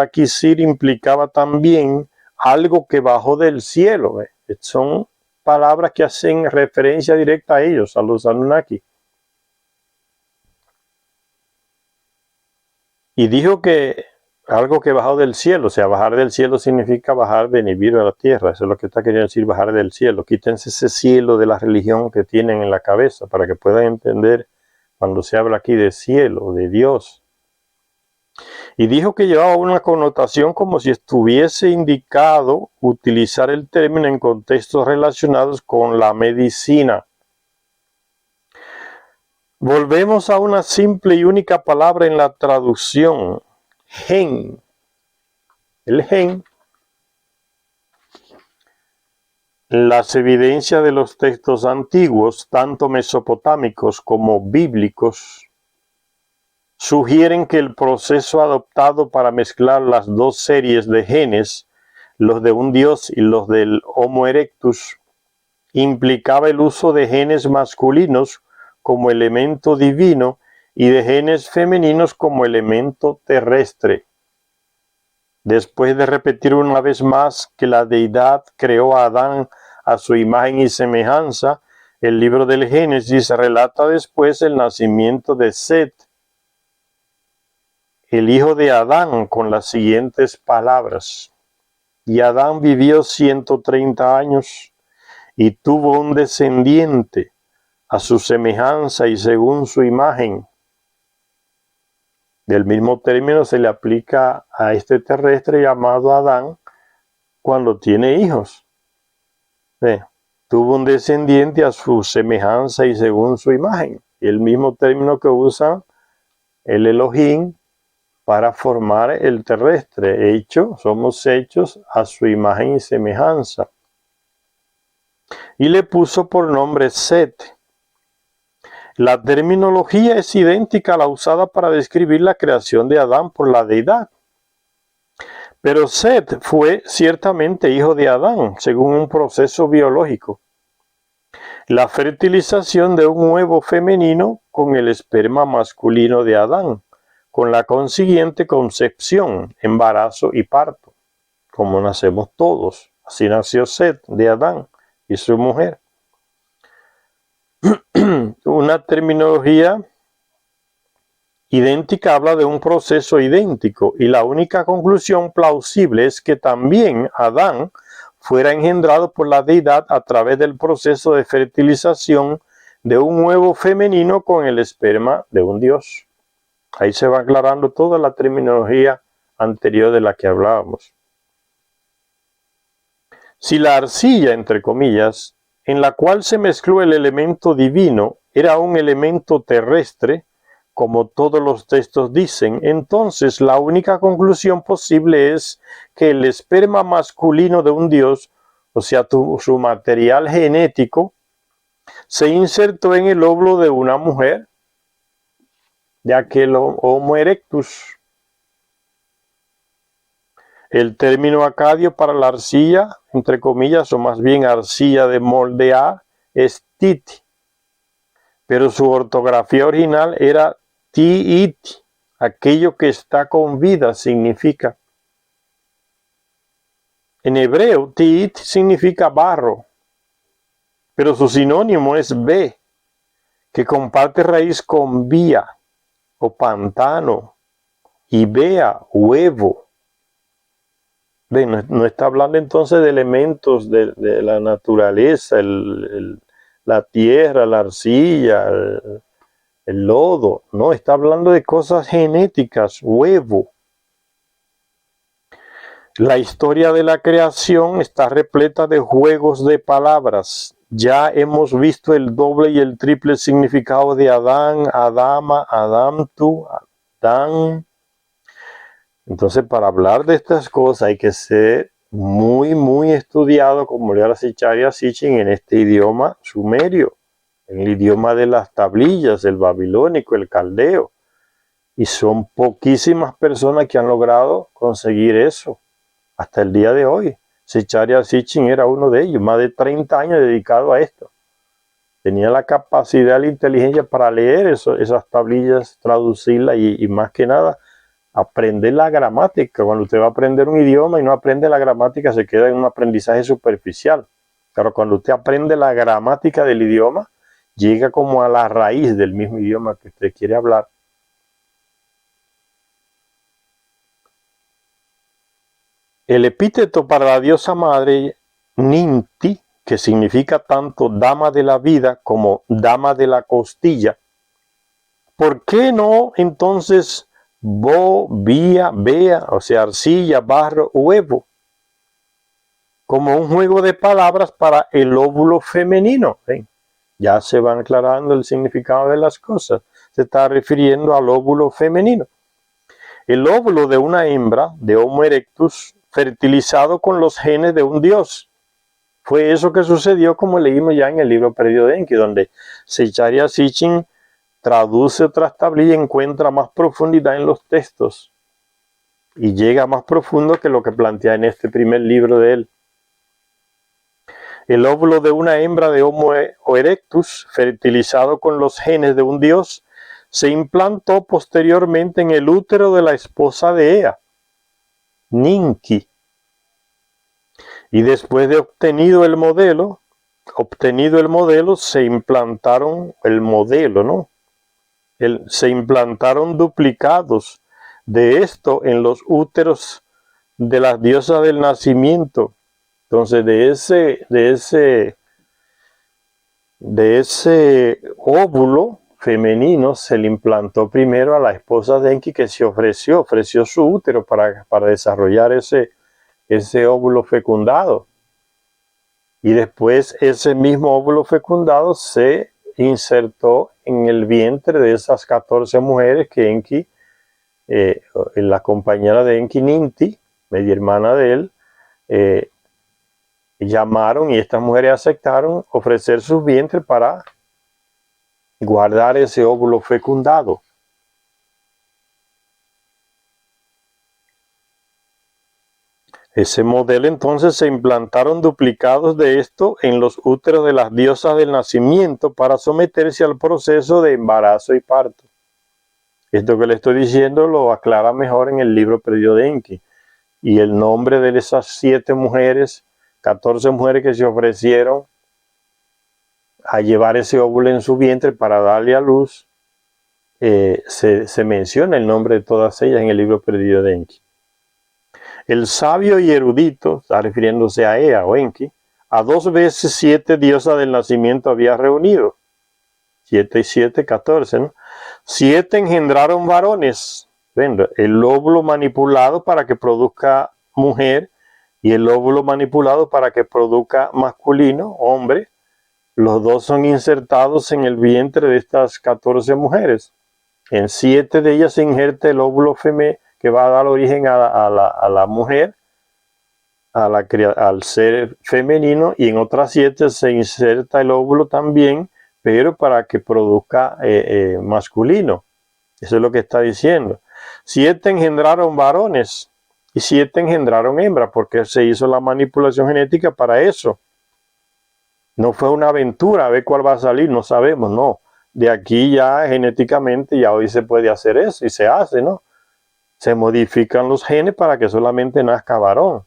Kisir implicaba también algo que bajó del cielo. Son palabras que hacen referencia directa a ellos, a los Anunnaki. Y dijo que algo que bajó del cielo, o sea, bajar del cielo significa bajar de Nibiru a la tierra. Eso es lo que está queriendo decir bajar del cielo. Quítense ese cielo de la religión que tienen en la cabeza para que puedan entender cuando se habla aquí de cielo, de Dios. Y dijo que llevaba una connotación como si estuviese indicado utilizar el término en contextos relacionados con la medicina. Volvemos a una simple y única palabra en la traducción, gen. El gen. Las evidencias de los textos antiguos, tanto mesopotámicos como bíblicos, sugieren que el proceso adoptado para mezclar las dos series de genes, los de un dios y los del Homo erectus, implicaba el uso de genes masculinos como elemento divino y de genes femeninos como elemento terrestre. Después de repetir una vez más que la deidad creó a Adán a su imagen y semejanza, el libro del Génesis relata después el nacimiento de Set, el hijo de Adán, con las siguientes palabras: y Adán vivió 130 años y tuvo un descendiente a su semejanza y según su imagen. Del mismo término se le aplica a este terrestre llamado Adán cuando tiene hijos. Tuvo un descendiente a su semejanza y según su imagen. El mismo término que usa el Elohim para formar el terrestre. Somos hechos a su imagen y semejanza. Y le puso por nombre Set. La terminología es idéntica a la usada para describir la creación de Adán por la deidad. Pero Set fue ciertamente hijo de Adán, según un proceso biológico. La fertilización de un huevo femenino con el esperma masculino de Adán, con la consiguiente concepción, embarazo y parto, como nacemos todos. Así nació Set de Adán y su mujer. Una terminología idéntica habla de un proceso idéntico y la única conclusión plausible es que también Adán fuera engendrado por la deidad a través del proceso de fertilización de un huevo femenino con el esperma de un dios. Ahí se va aclarando toda la terminología anterior de la que hablábamos. Si la arcilla, entre comillas, en la cual se mezcló el elemento divino, era un elemento terrestre, como todos los textos dicen, entonces la única conclusión posible es que el esperma masculino de un dios, o sea, su material genético, se insertó en el óvulo de una mujer, de aquel Homo erectus. El término acadio para la arcilla, entre comillas, o más bien arcilla de moldear, es titi, pero su ortografía original era tiit, aquello que está con vida significa. En hebreo, tiit significa barro, pero su sinónimo es be, que comparte raíz con vía o pantano, y bea, huevo. No está hablando entonces de elementos de la naturaleza, la tierra, la arcilla, el lodo. No, está hablando de cosas genéticas, huevo. La historia de la creación está repleta de juegos de palabras. Ya hemos visto el doble y el triple significado de Adán, Adama, Adamtu, Adán. Entonces, para hablar de estas cosas hay que ser muy estudiado, como le habla Zecharia Sitchin, en este idioma sumerio, en el idioma de las tablillas, el babilónico, el caldeo. Y son poquísimas personas que han logrado conseguir eso hasta el día de hoy. Zecharia Sitchin era uno de ellos, más de 30 años dedicado a esto. Tenía la capacidad, la inteligencia para leer esas tablillas, traducirlas y más que nada, aprender la gramática. Cuando usted va a aprender un idioma y no aprende la gramática, se queda en un aprendizaje superficial. Pero cuando usted aprende la gramática del idioma, llega como a la raíz del mismo idioma que usted quiere hablar. El epíteto para la diosa madre, Ninti, que significa tanto dama de la vida como dama de la costilla, ¿por qué no entonces bea, o sea, arcilla, barro, huevo? Como un juego de palabras para el óvulo femenino. ¿Ven? Ya se va aclarando el significado de las cosas. Se está refiriendo al óvulo femenino. El óvulo de una hembra, de Homo erectus, fertilizado con los genes de un dios. Fue eso que sucedió, como leímos ya en el libro perdido de Enki, donde Zecharia Sitchin traduce otras tablillas y encuentra más profundidad en los textos. Y llega más profundo que lo que plantea en este primer libro de él. El óvulo de una hembra de Homo erectus, fertilizado con los genes de un dios, se implantó posteriormente en el útero de la esposa de Ea, Ninki. Y después de obtenido el modelo, se implantaron se implantaron duplicados de esto en los úteros de las diosas del nacimiento. Entonces, de ese óvulo femenino se le implantó primero a la esposa de Enki, que se ofreció su útero para desarrollar ese óvulo fecundado. Y después ese mismo óvulo fecundado se insertó en el vientre de esas 14 mujeres que Enki, la compañera de Enki, Ninti, media hermana de él, llamaron, y estas mujeres aceptaron ofrecer sus vientres para guardar ese óvulo fecundado. Ese modelo entonces se implantaron duplicados de esto en los úteros de las diosas del nacimiento para someterse al proceso de embarazo y parto. Esto que le estoy diciendo lo aclara mejor en el libro Perdido de Enki. Y el nombre de esas 7 mujeres, 14 mujeres que se ofrecieron a llevar ese óvulo en su vientre para darle a luz, se menciona el nombre de todas ellas en el libro Perdido de Enki. El sabio y erudito, está refiriéndose a Ea o Enki, a 2 veces 7 diosas del nacimiento había reunido. 7 y 7, 14, ¿no? 7 engendraron varones. Ven, el óvulo manipulado para que produzca mujer y el óvulo manipulado para que produzca masculino, hombre. Los dos son insertados en el vientre de estas 14 mujeres. En 7 de ellas se injerta el óvulo femenino que va a dar origen a la mujer, al ser femenino, y en otras 7 se inserta el óvulo también, pero para que produzca masculino. Eso es lo que está diciendo. 7 engendraron varones y 7 engendraron hembras, porque se hizo la manipulación genética para eso. No fue una aventura a ver cuál va a salir, no sabemos, no. De aquí ya genéticamente ya hoy se puede hacer eso y se hace, ¿no? Se modifican los genes para que solamente nazca varón.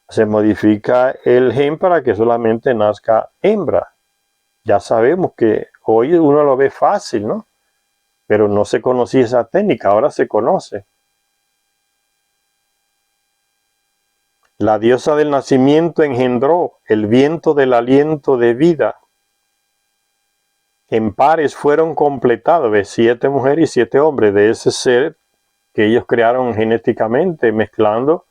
Se modifica el gen para que solamente nazca hembra. Ya sabemos que hoy uno lo ve fácil, ¿no? Pero no se conocía esa técnica, ahora se conoce. La diosa del nacimiento engendró el viento del aliento de vida. En pares fueron completados, ¿ves? 7 mujeres y 7 hombres de ese ser que ellos crearon genéticamente, mezclando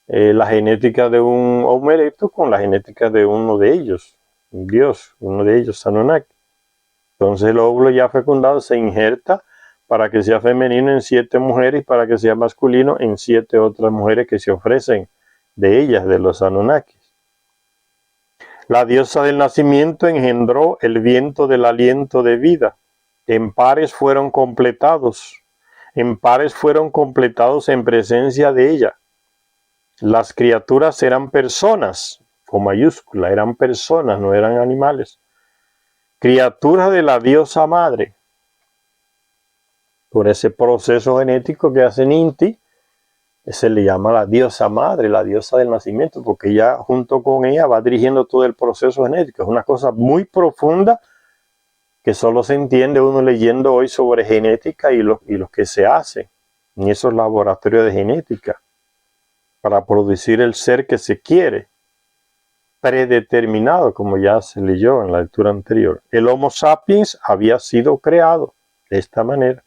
la genética de un Homo erectus con la genética de uno de ellos, un dios, uno de ellos, Anunnaki. Entonces el óvulo ya fecundado se injerta para que sea femenino en 7 mujeres y para que sea masculino en 7 otras mujeres que se ofrecen de ellas, de los Anunnakis. La diosa del nacimiento engendró el viento del aliento de vida. En pares fueron completados. En pares fueron completados en presencia de ella. Las criaturas eran personas, con mayúscula, eran personas, no eran animales. Criaturas de la diosa madre. Por ese proceso genético que hace Inti, se le llama la diosa madre, la diosa del nacimiento, porque ella junto con ella va dirigiendo todo el proceso genético. Es una cosa muy profunda que solo se entiende uno leyendo hoy sobre genética y lo que se hace en esos laboratorios de genética para producir el ser que se quiere, predeterminado, como ya se leyó en la lectura anterior. El Homo sapiens había sido creado de esta manera.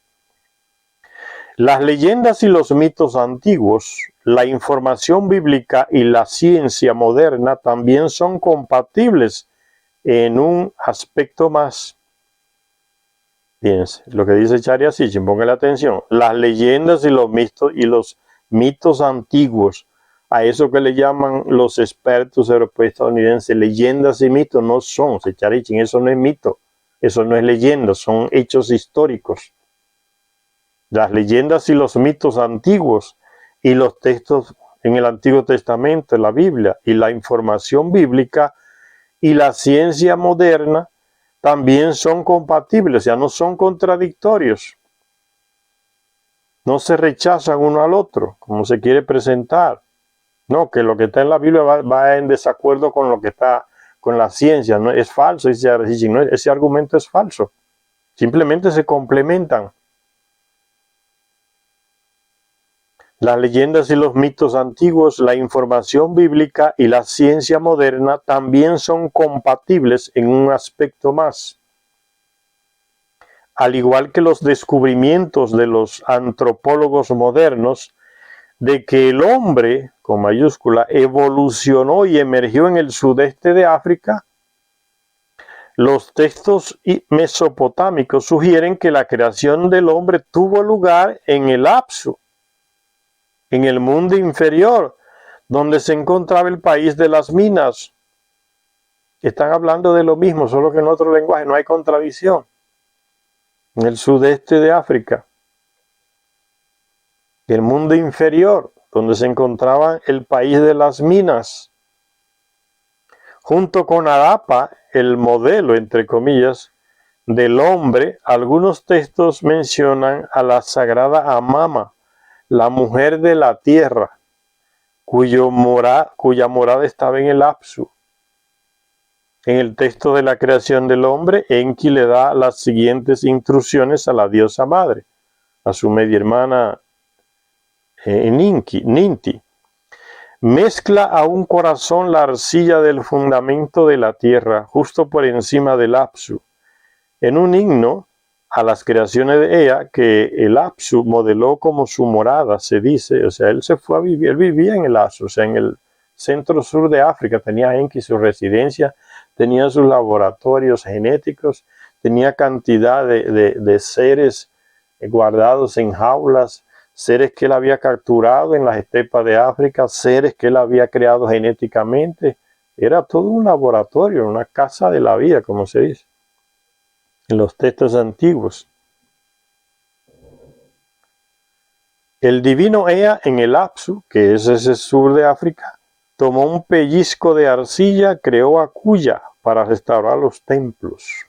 Las leyendas y los mitos antiguos, la información bíblica y la ciencia moderna también son compatibles en un aspecto más. Fíjense, lo que dice Charya Sitchin, póngale atención. Las leyendas y los mitos antiguos, a eso que le llaman los expertos europeos estadounidenses, leyendas y mitos no son, Charya Sitchin, eso no es mito, eso no es leyenda, son hechos históricos. Las leyendas y los mitos antiguos y los textos en el Antiguo Testamento, en la Biblia, y la información bíblica y la ciencia moderna también son compatibles, ya no son contradictorios. No se rechazan uno al otro, como se quiere presentar. No, que lo que está en la Biblia va en desacuerdo con lo que está con la ciencia. No, es falso, ese argumento es falso. Simplemente se complementan. Las leyendas y los mitos antiguos, la información bíblica y la ciencia moderna también son compatibles en un aspecto más. Al igual que los descubrimientos de los antropólogos modernos de que el hombre, con mayúscula, evolucionó y emergió en el sudeste de África, los textos mesopotámicos sugieren que la creación del hombre tuvo lugar en el Apsu, en el mundo inferior, donde se encontraba el país de las minas. Están hablando de lo mismo, solo que en otro lenguaje, no hay contradicción. En el sudeste de África, el mundo inferior, donde se encontraba el país de las minas. Junto con Adapa, el modelo, entre comillas, del hombre, algunos textos mencionan a la sagrada Amama, la mujer de la tierra, cuya morada estaba en el Apsu. En el texto de la creación del hombre, Enki le da las siguientes instrucciones a la diosa madre, a su media hermana Ninti. Mezcla a un corazón la arcilla del fundamento de la tierra, justo por encima del Apsu. En un himno a las creaciones de ella, que el Apsu modeló como su morada, se dice, o sea, él se fue a vivir, él vivía en el Apsu, o sea, en el centro sur de África, tenía Enki su residencia, tenía sus laboratorios genéticos, tenía cantidad de seres guardados en jaulas, seres que él había capturado en las estepas de África, seres que él había creado genéticamente. Era todo un laboratorio, una casa de la vida, como se dice en los textos antiguos. El divino Ea en el Apsu, que es ese sur de África, tomó un pellizco de arcilla, creó a Kuya para restaurar los templos.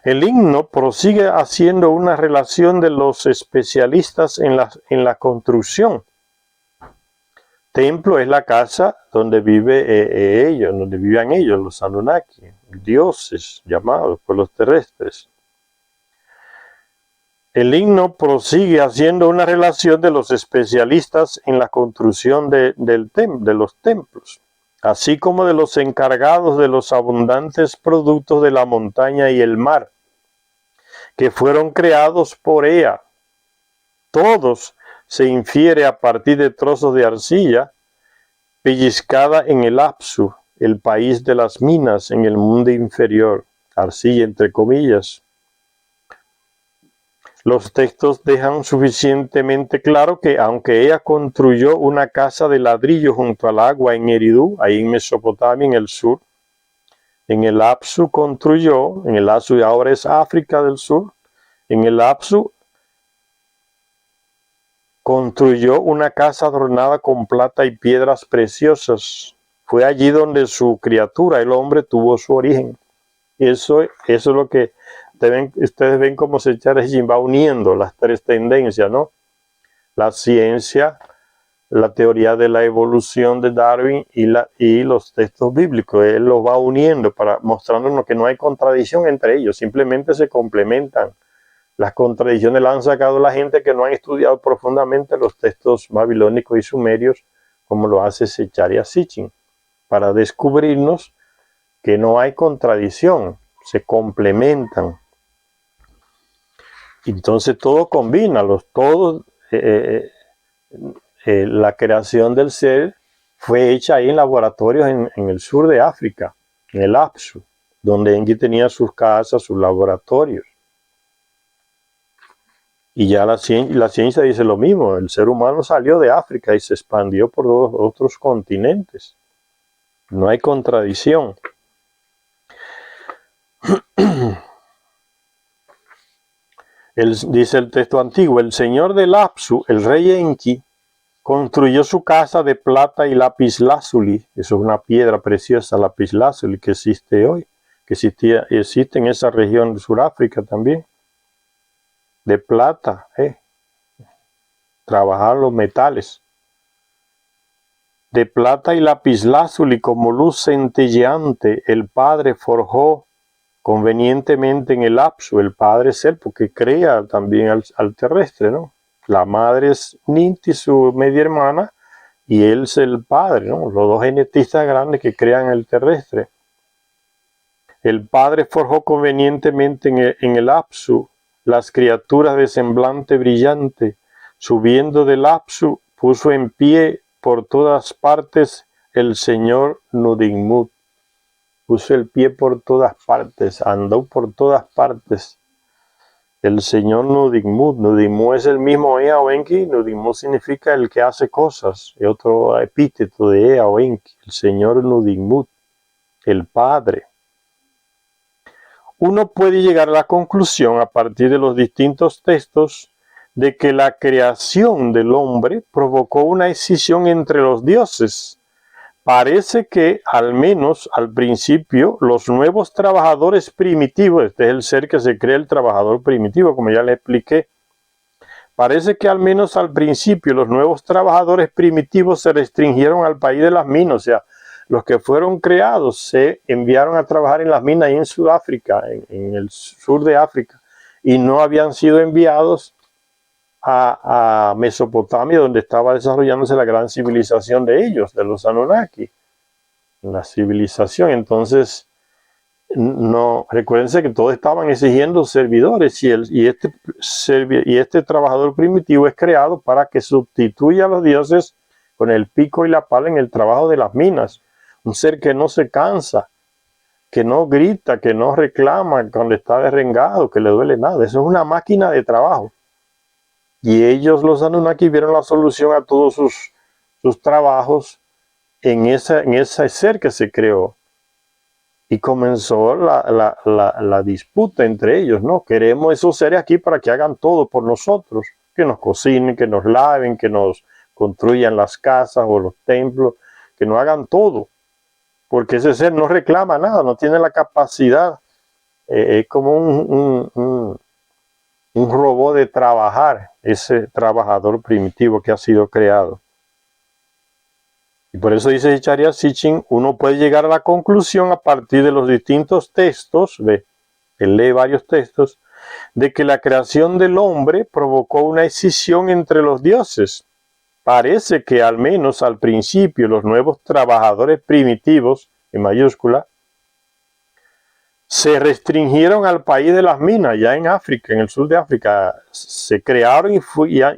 El himno prosigue haciendo una relación de los especialistas en la construcción. Templo es la casa donde donde vivían ellos, los Anunnaki, dioses llamados por los terrestres. El himno prosigue haciendo una relación de los especialistas en la construcción de los templos, así como de los encargados de los abundantes productos de la montaña y el mar, que fueron creados por Ea. Todos se infiere a partir de trozos de arcilla pellizcada en el Apsu, el país de las minas en el mundo inferior, arcilla entre comillas. Los textos dejan suficientemente claro que aunque ella construyó una casa de ladrillo junto al agua en Eridu, ahí en Mesopotamia, en el sur, en el Apsu construyó, en el Apsu y ahora es África del Sur, en el Apsu construyó una casa adornada con plata y piedras preciosas. Fue allí donde su criatura, el hombre, tuvo su origen. Eso es lo que ustedes ven cómo Sechares va uniendo las tres tendencias, ¿no? La ciencia, la teoría de la evolución de Darwin y los textos bíblicos. Él los va uniendo para mostrándonos que no hay contradicción entre ellos, simplemente se complementan. Las contradicciones las han sacado la gente que no han estudiado profundamente los textos babilónicos y sumerios, como lo hace Secharia Sitchin, para descubrirnos que no hay contradicción, se complementan. Entonces todo combina, la creación del ser fue hecha ahí en laboratorios en el sur de África, en el Apsu, donde Enki tenía sus casas, sus laboratorios. Y ya la ciencia dice lo mismo, el ser humano salió de África y se expandió por otros continentes. No hay contradicción. Dice el texto antiguo, el señor del Apsu, el rey Enki, construyó su casa de plata y lapislázuli. Eso es una piedra preciosa, lapislázuli, que existe hoy, que existe en esa región de Sudáfrica también. De plata, trabajar los metales. De plata y lapislázuli como luz centelleante, el Padre forjó convenientemente en el Apsu. El Padre es él, porque crea también al terrestre, ¿no? La madre es Ninti, su media hermana, y él es el Padre, ¿no? Los dos genetistas grandes que crean el terrestre. El Padre forjó convenientemente en el Apsu las criaturas de semblante brillante. Subiendo del Apsu, puso en pie por todas partes el señor Nudimmud. Puso el pie por todas partes, andó por todas partes. El señor Nudimmud. Nudimmud es el mismo Ea o Enki. Nudimmud significa el que hace cosas. Es otro epíteto de Ea o Enki. El señor Nudimmud, el Padre. Uno puede llegar a la conclusión a partir de los distintos textos de que la creación del hombre provocó una escisión entre los dioses. Parece que, al menos al principio, los nuevos trabajadores primitivos, este es el ser que se cree el trabajador primitivo, como ya le expliqué, parece que al menos al principio los nuevos trabajadores primitivos se restringieron al país de las minas, o sea, los que fueron creados se enviaron a trabajar en las minas ahí en Sudáfrica, en el sur de África, y no habían sido enviados a Mesopotamia, donde estaba desarrollándose la gran civilización de ellos, de los Anunnaki, la civilización. Entonces, no, recuérdense que todos estaban exigiendo servidores y este trabajador primitivo es creado para que sustituya a los dioses con el pico y la pala en el trabajo de las minas. Un ser que no se cansa, que no grita, que no reclama cuando está derrengado, que le duele nada. Eso es una máquina de trabajo. Y ellos, los Anunnaki, vieron la solución a todos sus trabajos en ese ser que se creó. Y comenzó la disputa entre ellos, ¿no? Queremos esos seres aquí para que hagan todo por nosotros, que nos cocinen, que nos laven, que nos construyan las casas o los templos, que nos hagan todo. Porque ese ser no reclama nada, no tiene la capacidad. Es como un robot de trabajar, ese trabajador primitivo que ha sido creado. Y por eso dice Zecharia Sitchin, uno puede llegar a la conclusión a partir de los distintos textos, él lee varios textos, de que la creación del hombre provocó una escisión entre los dioses. Parece que al menos al principio los nuevos trabajadores primitivos, en mayúscula, se restringieron al país de las minas, ya en África, en el sur de África. Se crearon y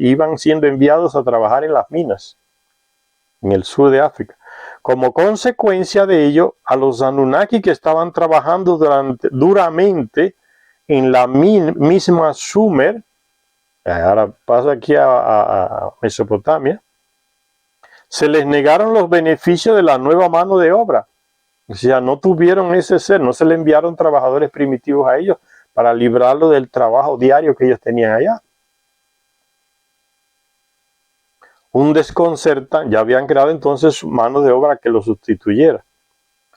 iban siendo enviados a trabajar en las minas, en el sur de África. Como consecuencia de ello, a los Anunnaki que estaban trabajando duramente en la misma Sumer, ahora pasa aquí a Mesopotamia, se les negaron los beneficios de la nueva mano de obra. O sea, no tuvieron ese ser, no se le enviaron trabajadores primitivos a ellos para librarlo del trabajo diario que ellos tenían allá. Un desconcertante, ya habían creado entonces mano de obra que lo sustituyera.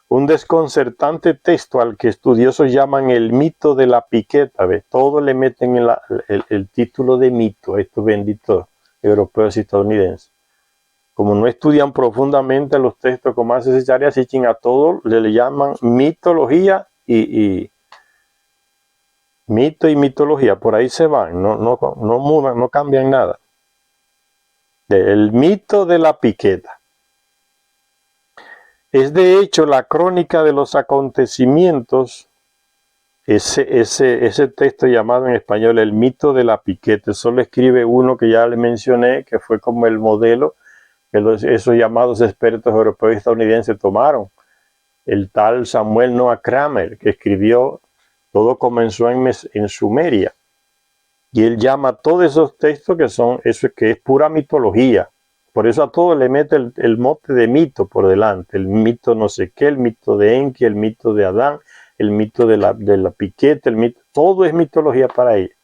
Un desconcertante texto al que estudiosos llaman el mito de la piqueta, ¿ves? Todo le meten el título de mito, estos benditos europeos y estadounidenses. Como no estudian profundamente los textos como hace Zecharia Sitchin, a todo le llaman mitología mito y mitología, por ahí se van, no mudan, no cambian nada. El mito de la piqueta. Es de hecho la crónica de los acontecimientos, ese texto llamado en español el mito de la piqueta. Solo escribe uno que ya le mencioné, que fue como el modelo que esos llamados expertos europeos y estadounidenses tomaron. El tal Samuel Noah Kramer, que escribió Todo comenzó en Sumeria. Y él llama a todos esos textos que son eso que es pura mitología. Por eso a todo le mete el mote de mito por delante. El mito no sé qué, el mito de Enki, el mito de Adán, el mito de la piqueta, todo es mitología para ellos.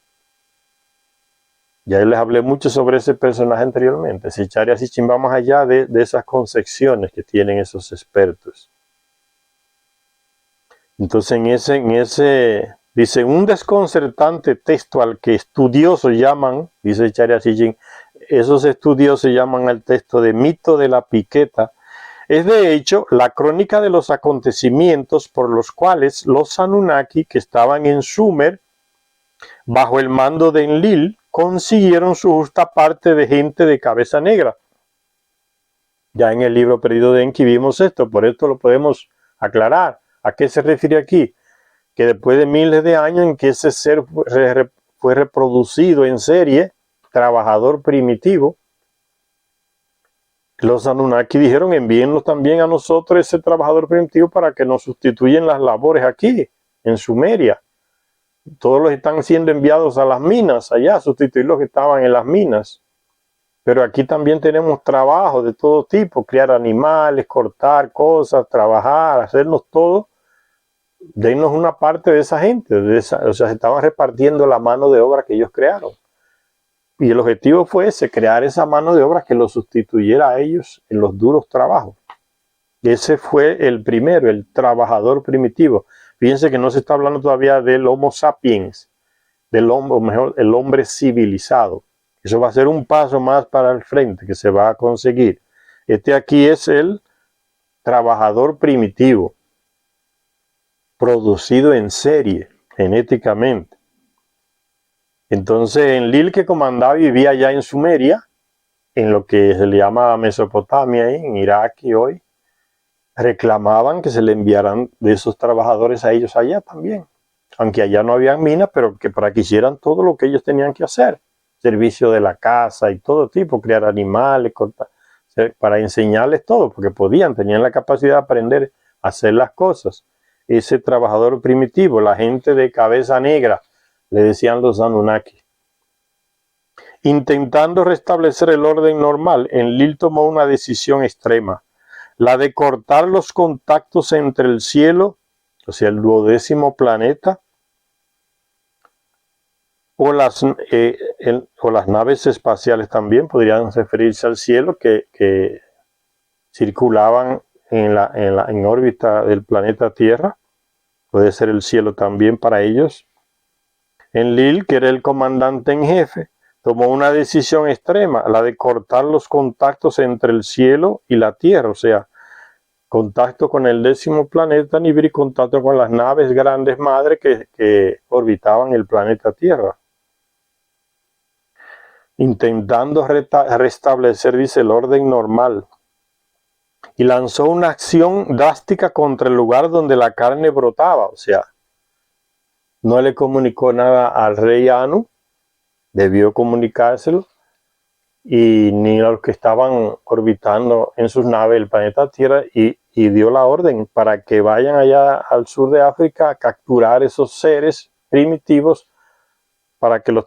Ya les hablé mucho sobre ese personaje anteriormente. Zecharia Sitchin va más allá de esas concepciones que tienen esos expertos. Entonces en ese dice, un desconcertante texto al que estudiosos llaman, dice Zecharia Sitchin, esos estudiosos llaman al texto de mito de la piqueta, es de hecho la crónica de los acontecimientos por los cuales los Anunnaki que estaban en Sumer, bajo el mando de Enlil, consiguieron su justa parte de gente de cabeza negra. Ya en el libro perdido de Enki vimos esto, por esto lo podemos aclarar. ¿A qué se refiere aquí? Que después de miles de años en que ese ser fue reproducido en serie, trabajador primitivo, los Anunnaki dijeron, envíennos también a nosotros ese trabajador primitivo para que nos sustituyan las labores aquí, en Sumeria. Todos los están siendo enviados a las minas, allá, a sustituir los que estaban en las minas. Pero aquí también tenemos trabajo de todo tipo, criar animales, cortar cosas, trabajar, hacernos todo. Denos una parte de esa gente, o sea, se estaban repartiendo la mano de obra que ellos crearon. Y el objetivo fue ese, crear esa mano de obra que los sustituyera a ellos en los duros trabajos. Ese fue el primero, el trabajador primitivo. Fíjense que no se está hablando todavía del Homo sapiens, del hombre, o mejor, el hombre civilizado. Eso va a ser un paso más para el frente que se va a conseguir. Este aquí es el trabajador primitivo, producido en serie, genéticamente. Entonces, Enlil, que comandaba, vivía ya en Sumeria, en lo que se le llama Mesopotamia, en Irak y hoy, reclamaban que se le enviaran de esos trabajadores a ellos allá también. Aunque allá no había minas, pero que para que hicieran todo lo que ellos tenían que hacer. Servicio de la casa y todo tipo, criar animales, para enseñarles todo, porque podían, tenían la capacidad de aprender a hacer las cosas. Ese trabajador primitivo, la gente de cabeza negra, le decían los Anunnaki. Intentando restablecer el orden normal, Enlil tomó una decisión extrema, la de cortar los contactos entre el cielo, o sea, el 12º planeta, o las naves espaciales también podrían referirse al cielo que circulaban en órbita del planeta Tierra. Puede ser el cielo también para ellos. Enlil, que era el comandante en jefe, tomó una decisión extrema, la de cortar los contactos entre el cielo y la Tierra, o sea, contacto con el 10º planeta Nibiru y contacto con las naves grandes madres que orbitaban el planeta Tierra. Intentando restablecer, dice, el orden normal. Y lanzó una acción drástica contra el lugar donde la carne brotaba, o sea, no le comunicó nada al rey Anu, debió comunicárselo, y ni a los que estaban orbitando en sus naves el planeta Tierra, y dio la orden para que vayan allá al sur de África a capturar esos seres primitivos para que los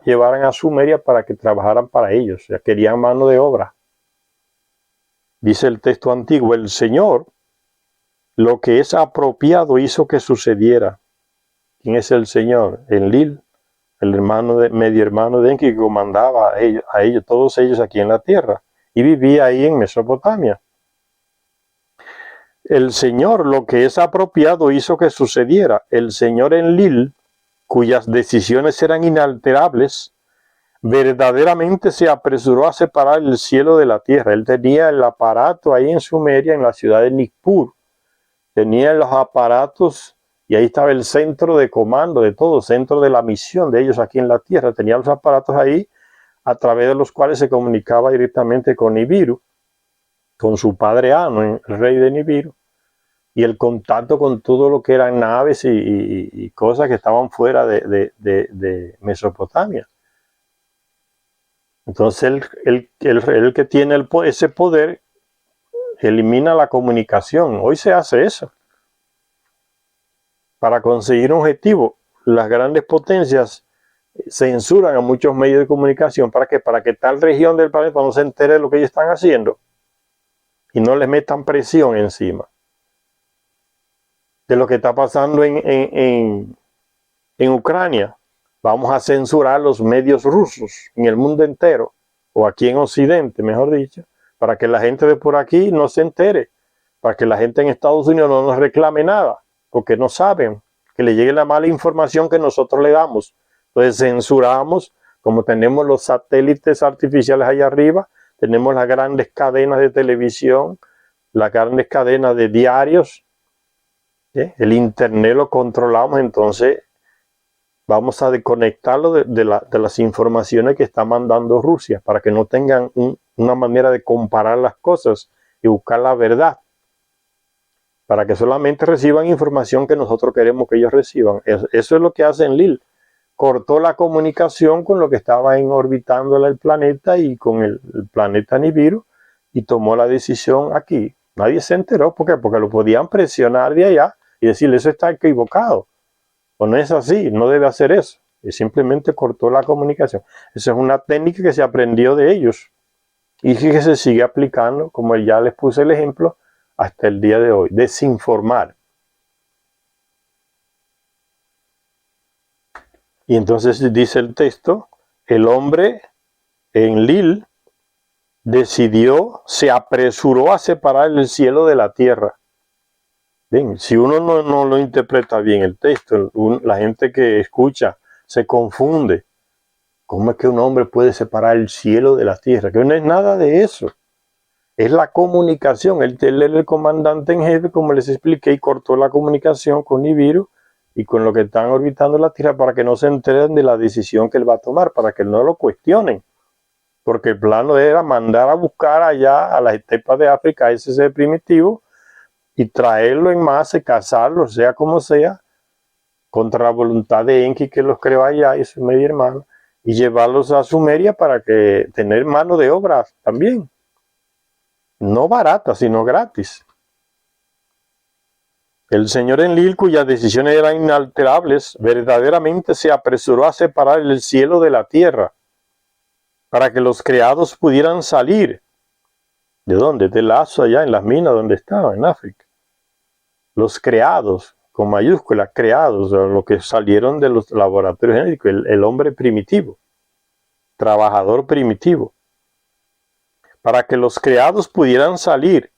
llevaran a Sumeria para que trabajaran para ellos. O sea, querían mano de obra. Dice el texto antiguo, el Señor, lo que es apropiado hizo que sucediera. ¿Quién es el Señor? Enlil, el medio hermano de Enki, que comandaba a ellos, todos ellos aquí en la tierra, y vivía ahí en Mesopotamia. El Señor, lo que es apropiado hizo que sucediera. El Señor Enlil, cuyas decisiones eran inalterables, verdaderamente se apresuró a separar el cielo de la tierra. Él tenía el aparato ahí en Sumeria, en la ciudad de Nippur. Tenía los aparatos y ahí estaba el centro de comando de todo, centro de la misión de ellos aquí en la tierra. Tenía los aparatos ahí a través de los cuales se comunicaba directamente con Nibiru, con su padre Anu, el rey de Nibiru, y el contacto con todo lo que eran naves y cosas que estaban fuera de Mesopotamia. Entonces el que tiene ese poder elimina la comunicación. Hoy se hace eso. Para conseguir un objetivo, las grandes potencias censuran a muchos medios de comunicación. ¿Para qué? Para que tal región del planeta no se entere de lo que ellos están haciendo y no les metan presión encima de lo que está pasando en Ucrania. Vamos a censurar los medios rusos en el mundo entero, o aquí en Occidente, mejor dicho, para que la gente de por aquí no se entere, para que la gente en Estados Unidos no nos reclame nada, porque no saben, que le llegue la mala información que nosotros le damos. Entonces censuramos, como tenemos los satélites artificiales allá arriba, tenemos las grandes cadenas de televisión, las grandes cadenas de diarios, el internet lo controlamos, entonces vamos a desconectarlo de las informaciones que está mandando Rusia para que no tengan una manera de comparar las cosas y buscar la verdad. Para que solamente reciban información que nosotros queremos que ellos reciban. Eso es lo que hace Enlil. Cortó la comunicación con lo que estaba orbitando el planeta y con el planeta Nibiru y tomó la decisión aquí. Nadie se enteró. ¿Por qué? Porque lo podían presionar de allá y decirle, eso está equivocado. O no es así, no debe hacer eso. Y simplemente cortó la comunicación. Esa es una técnica que se aprendió de ellos y que se sigue aplicando, como ya les puse el ejemplo, hasta el día de hoy. Desinformar. Y entonces dice el texto, el hombre en Lil se apresuró a separar el cielo de la tierra. Bien, si uno no lo interpreta bien el texto, la gente que escucha se confunde. ¿Cómo es que un hombre puede separar el cielo de la tierra? Que no es nada de eso. Es la comunicación. Él era el comandante en jefe, como les expliqué, y cortó la comunicación con Nibiru y con lo que están orbitando la Tierra para que no se enteren de la decisión que él va a tomar, para que no lo cuestionen. Porque el plano era mandar a buscar allá a las estepas de África a ese ser primitivo y traerlo en masa, cazarlo, sea como sea, contra la voluntad de Enki que los creó allá y su media hermana, y llevarlos a Sumeria para que tener mano de obra también. No barata, sino gratis. El señor Enlil, cuyas decisiones eran inalterables, verdaderamente se apresuró a separar el cielo de la tierra para que los creados pudieran salir. ¿De dónde? De Lazo, allá en las minas donde estaba, en África. Los creados, con mayúsculas, creados, los que salieron de los laboratorios genéticos, el hombre primitivo, trabajador primitivo, para que los creados pudieran salir.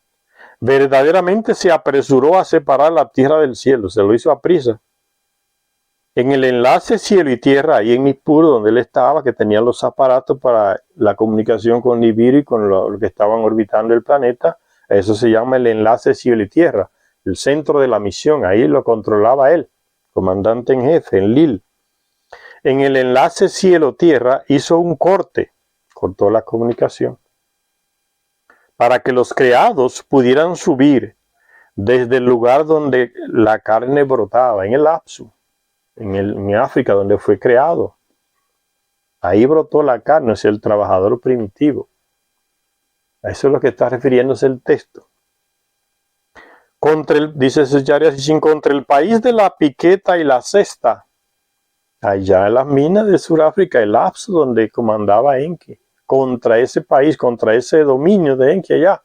Verdaderamente se apresuró a separar la tierra del cielo, se lo hizo a prisa. En el enlace cielo y tierra, ahí en Nippur, donde él estaba, que tenía los aparatos para la comunicación con Nibiru y con lo que estaban orbitando el planeta, eso se llama el enlace cielo y tierra, el centro de la misión, ahí lo controlaba él, comandante en jefe, en Lil. En el enlace cielo-tierra hizo un corte, cortó la comunicación, para que los creados pudieran subir desde el lugar donde la carne brotaba, en el Apsu, en África, donde fue creado. Ahí brotó la carne, es el trabajador primitivo. A eso es lo que está refiriéndose el texto. Dice Secharia Sitchin, contra el país de la piqueta y la cesta, allá en las minas de Sudáfrica, el Apsu, donde comandaba Enki. Contra ese país, contra ese dominio de Enki allá,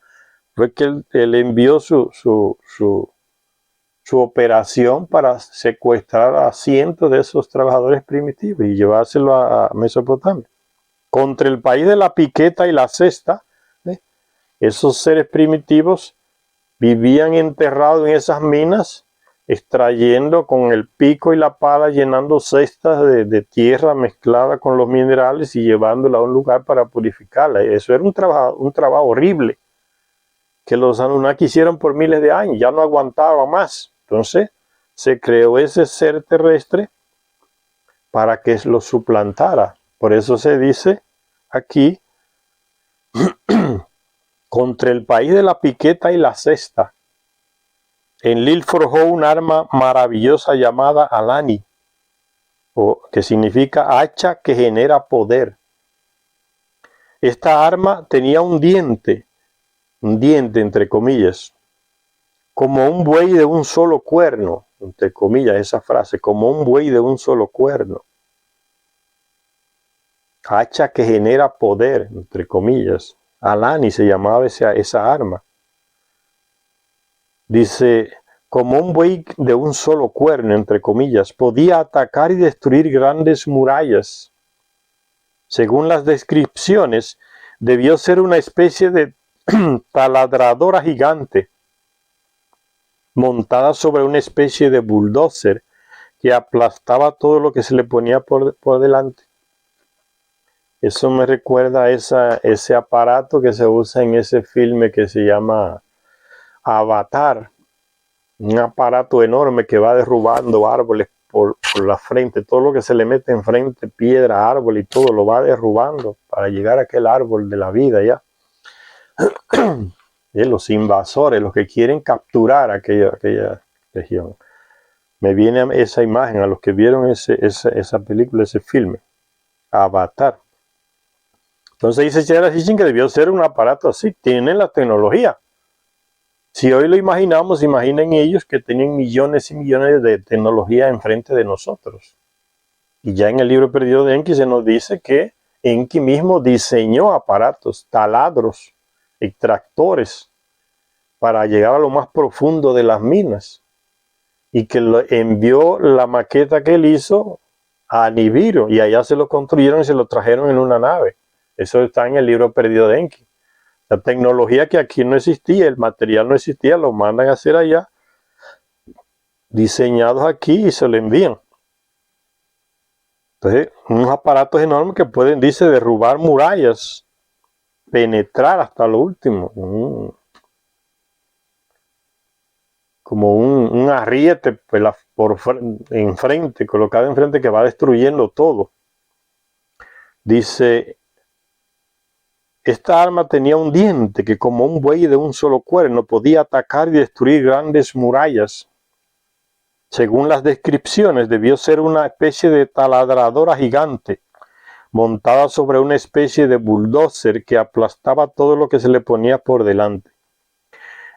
fue que él envió su operación para secuestrar a cientos de esos trabajadores primitivos y llevárselo a Mesopotamia. Contra el país de la piqueta y la cesta, esos seres primitivos vivían enterrados en esas minas, extrayendo con el pico y la pala, llenando cestas de tierra mezclada con los minerales y llevándola a un lugar para purificarla. Eso era un trabajo horrible que los Anunnaki hicieron por miles de años, ya no aguantaba más. Entonces se creó ese ser terrestre para que lo suplantara. Por eso se dice aquí, contra el país de la piqueta y la cesta, Enlil forjó un arma maravillosa llamada Alani, que significa hacha que genera poder. Esta arma tenía un diente entre comillas, como un buey de un solo cuerno, entre comillas esa frase, como un buey de un solo cuerno. Hacha que genera poder, entre comillas. Alani se llamaba esa arma. Dice, como un buey de un solo cuerno, entre comillas, podía atacar y destruir grandes murallas. Según las descripciones, debió ser una especie de taladradora gigante, montada sobre una especie de bulldozer que aplastaba todo lo que se le ponía por delante. Eso me recuerda a ese aparato que se usa en ese filme que se llama Avatar. Un aparato enorme que va derrubando árboles por la frente. Todo lo que se le mete enfrente, piedra, árbol y todo, lo va derrubando para llegar a aquel árbol de la vida ya. Los invasores, los que quieren capturar aquella región. Me viene esa imagen a los que vieron esa película, ese filme, Avatar. Entonces dice Secharia Sitchin que debió ser un aparato así, tienen la tecnología. Si hoy lo imaginamos, imaginen ellos que tenían millones y millones de tecnología enfrente de nosotros. Y ya en el libro perdido de Enki se nos dice que Enki mismo diseñó aparatos, taladros, extractores, para llegar a lo más profundo de las minas. Y que envió la maqueta que él hizo a Nibiru, y allá se lo construyeron y se lo trajeron en una nave. Eso está en el libro perdido de Enki. La tecnología que aquí no existía, el material no existía, lo mandan a hacer allá, diseñados aquí y se lo envían. Entonces, unos aparatos enormes que pueden, dice, derrubar murallas, penetrar hasta lo último. Como un arriete enfrente, colocado enfrente, que va destruyendo todo. Dice, esta arma tenía un diente que, como un buey de un solo cuerno, podía atacar y destruir grandes murallas. Según las descripciones, debió ser una especie de taladradora gigante, montada sobre una especie de bulldozer que aplastaba todo lo que se le ponía por delante.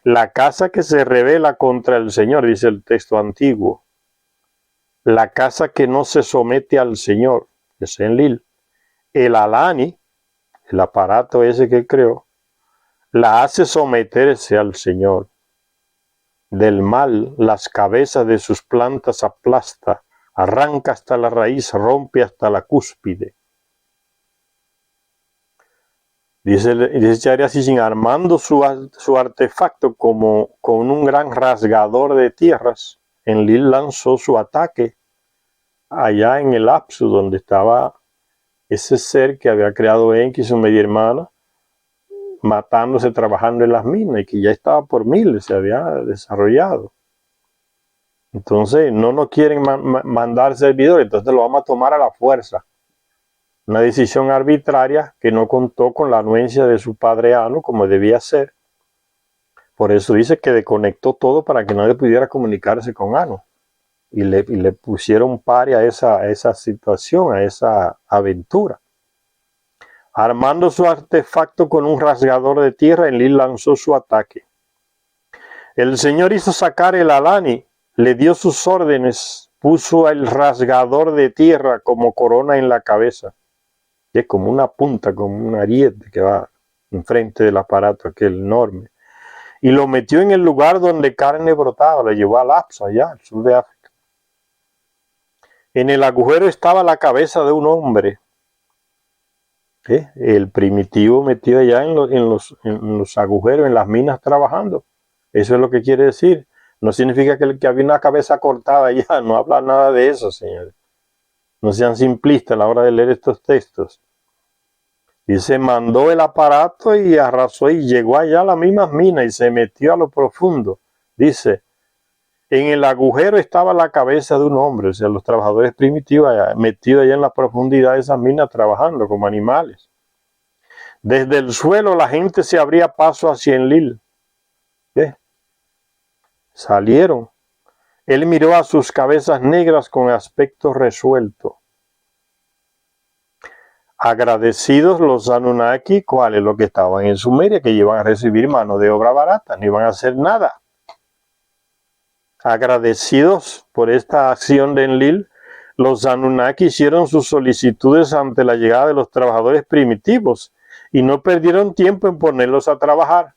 La casa que se rebela contra el Señor, dice el texto antiguo, la casa que no se somete al Señor, es Enlil, el Alani, el aparato ese que creó, la hace someterse al Señor. Del mal las cabezas de sus plantas aplasta, arranca hasta la raíz, rompe hasta la cúspide. Dice Charia Sitchin, armando su artefacto como con un gran rasgador de tierras, Enlil lanzó su ataque allá en el Apsu, donde estaba ese ser que había creado Enki, su media hermana, matándose, trabajando en las minas, y que ya estaba por miles, se había desarrollado. Entonces, no nos quieren mandar servidores, entonces lo vamos a tomar a la fuerza. Una decisión arbitraria que no contó con la anuencia de su padre Anu, como debía ser. Por eso dice que desconectó todo para que nadie pudiera comunicarse con Anu. Y le pusieron pare a esa situación, a esa aventura. Armando su artefacto con un rasgador de tierra, Enlil lanzó su ataque. El Señor hizo sacar el Alani, le dio sus órdenes, puso el rasgador de tierra como corona en la cabeza. Y es como una punta, como un ariete que va enfrente del aparato aquel enorme. Y lo metió en el lugar donde carne brotaba, lo llevó al Apsu, allá, al sur de África. En el agujero estaba la cabeza de un hombre. El primitivo metido allá en los agujeros, en las minas trabajando. Eso es lo que quiere decir. No significa que había una cabeza cortada allá, no habla nada de eso, señores. No sean simplistas a la hora de leer estos textos. Y se mandó el aparato y arrasó y llegó allá a las mismas minas y se metió a lo profundo. Dice, en el agujero estaba la cabeza de un hombre, o sea, los trabajadores primitivos metidos allá en la profundidad de esas minas trabajando como animales. Desde el suelo la gente se abría paso hacia Enlil. Salieron. Él miró a sus cabezas negras con aspecto resuelto. Agradecidos los Anunnaki, ¿cuáles? Los que estaban en Sumeria, que iban a recibir mano de obra barata, no iban a hacer nada. Agradecidos por esta acción de Enlil, los Anunnaki hicieron sus solicitudes ante la llegada de los trabajadores primitivos y no perdieron tiempo en ponerlos a trabajar.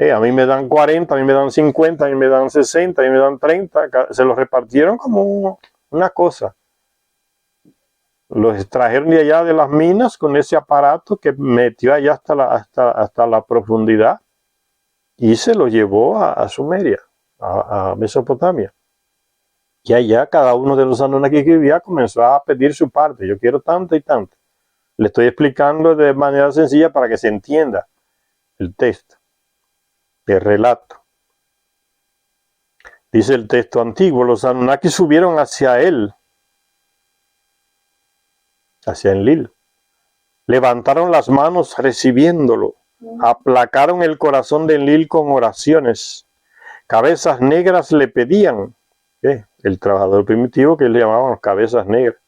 A mí me dan 40, a mí me dan 50, a mí me dan 60, a mí me dan 30. Se los repartieron como una cosa. Los extrajeron de allá de las minas con ese aparato que metió allá hasta la profundidad y se lo llevó a Sumeria, a Mesopotamia. Y allá cada uno de los Anunnaki que vivía comenzó a pedir su parte. Yo quiero tanto y tanto. Le estoy explicando de manera sencilla para que se entienda el texto. El relato. Dice el texto antiguo, los Anunnaki subieron hacia él, hacia Enlil. Levantaron las manos recibiéndolo, aplacaron el corazón de Enlil con oraciones. Cabezas negras le pedían, el trabajador primitivo que le llamaban cabezas negras.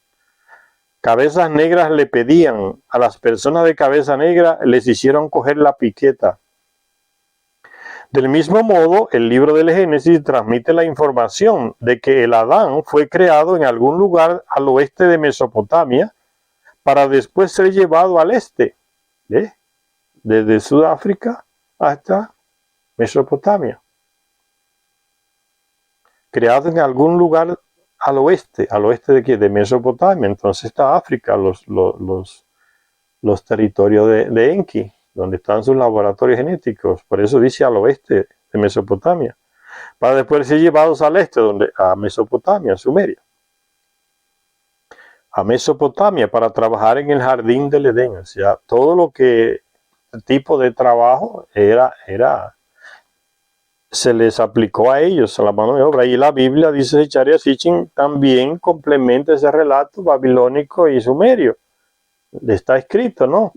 Cabezas negras le pedían, a las personas de cabeza negra les hicieron coger la piqueta. Del mismo modo, el libro del Génesis transmite la información de que el Adán fue creado en algún lugar al oeste de Mesopotamia para después ser llevado al este, desde Sudáfrica hasta Mesopotamia. Creado en algún lugar al oeste de qué, de Mesopotamia. Entonces está África, los territorios de Enki, donde están sus laboratorios genéticos. Por eso dice al oeste de Mesopotamia, para después ser llevados al este, a Mesopotamia, Sumeria. A Mesopotamia para trabajar en el jardín del Edén. O sea, todo lo que tipo de trabajo se les aplicó a ellos, a la mano de obra. Y la Biblia, dice Zecharia Sitchin, también complementa ese relato babilónico y sumerio. Está escrito, ¿no?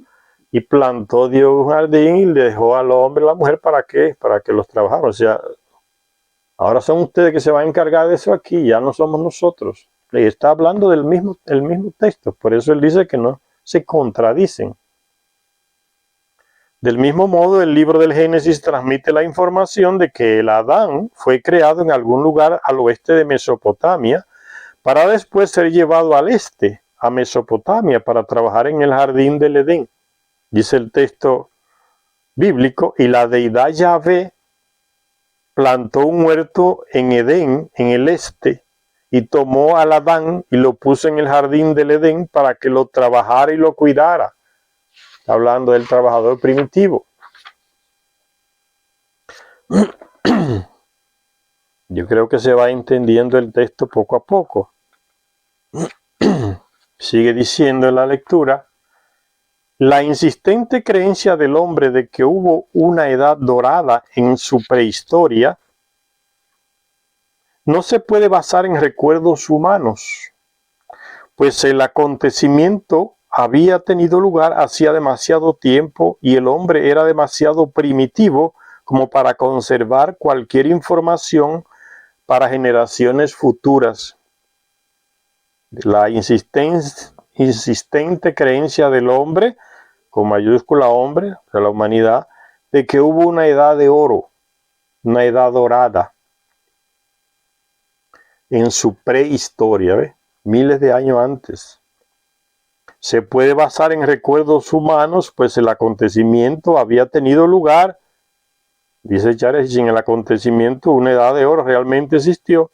Y plantó Dios un jardín y le dejó al hombre y a la mujer, ¿para qué? Para que los trabajaran. O sea, ahora son ustedes que se van a encargar de eso aquí, ya no somos nosotros. Y está hablando del mismo texto, por eso él dice que no se contradicen. Del mismo modo, el libro del Génesis transmite la información de que el Adán fue creado en algún lugar al oeste de Mesopotamia, para después ser llevado al este, a Mesopotamia, para trabajar en el jardín del Edén. Dice el texto bíblico, y la deidad Yahvé plantó un huerto en Edén, en el este, y tomó al Adán y lo puso en el jardín del Edén para que lo trabajara y lo cuidara. Está hablando del trabajador primitivo. Yo creo que se va entendiendo el texto poco a poco. Sigue diciendo en la lectura, la insistente creencia del hombre de que hubo una edad dorada en su prehistoria no se puede basar en recuerdos humanos, pues el acontecimiento había tenido lugar hacía demasiado tiempo y el hombre era demasiado primitivo como para conservar cualquier información para generaciones futuras. La insistente creencia del hombre, con mayúscula hombre, de la humanidad, de que hubo una edad de oro, una edad dorada, en su prehistoria, ¿ves? Miles de años antes. Se puede basar en recuerdos humanos, pues el acontecimiento había tenido lugar. Dice Charles, en el acontecimiento una edad de oro realmente existió.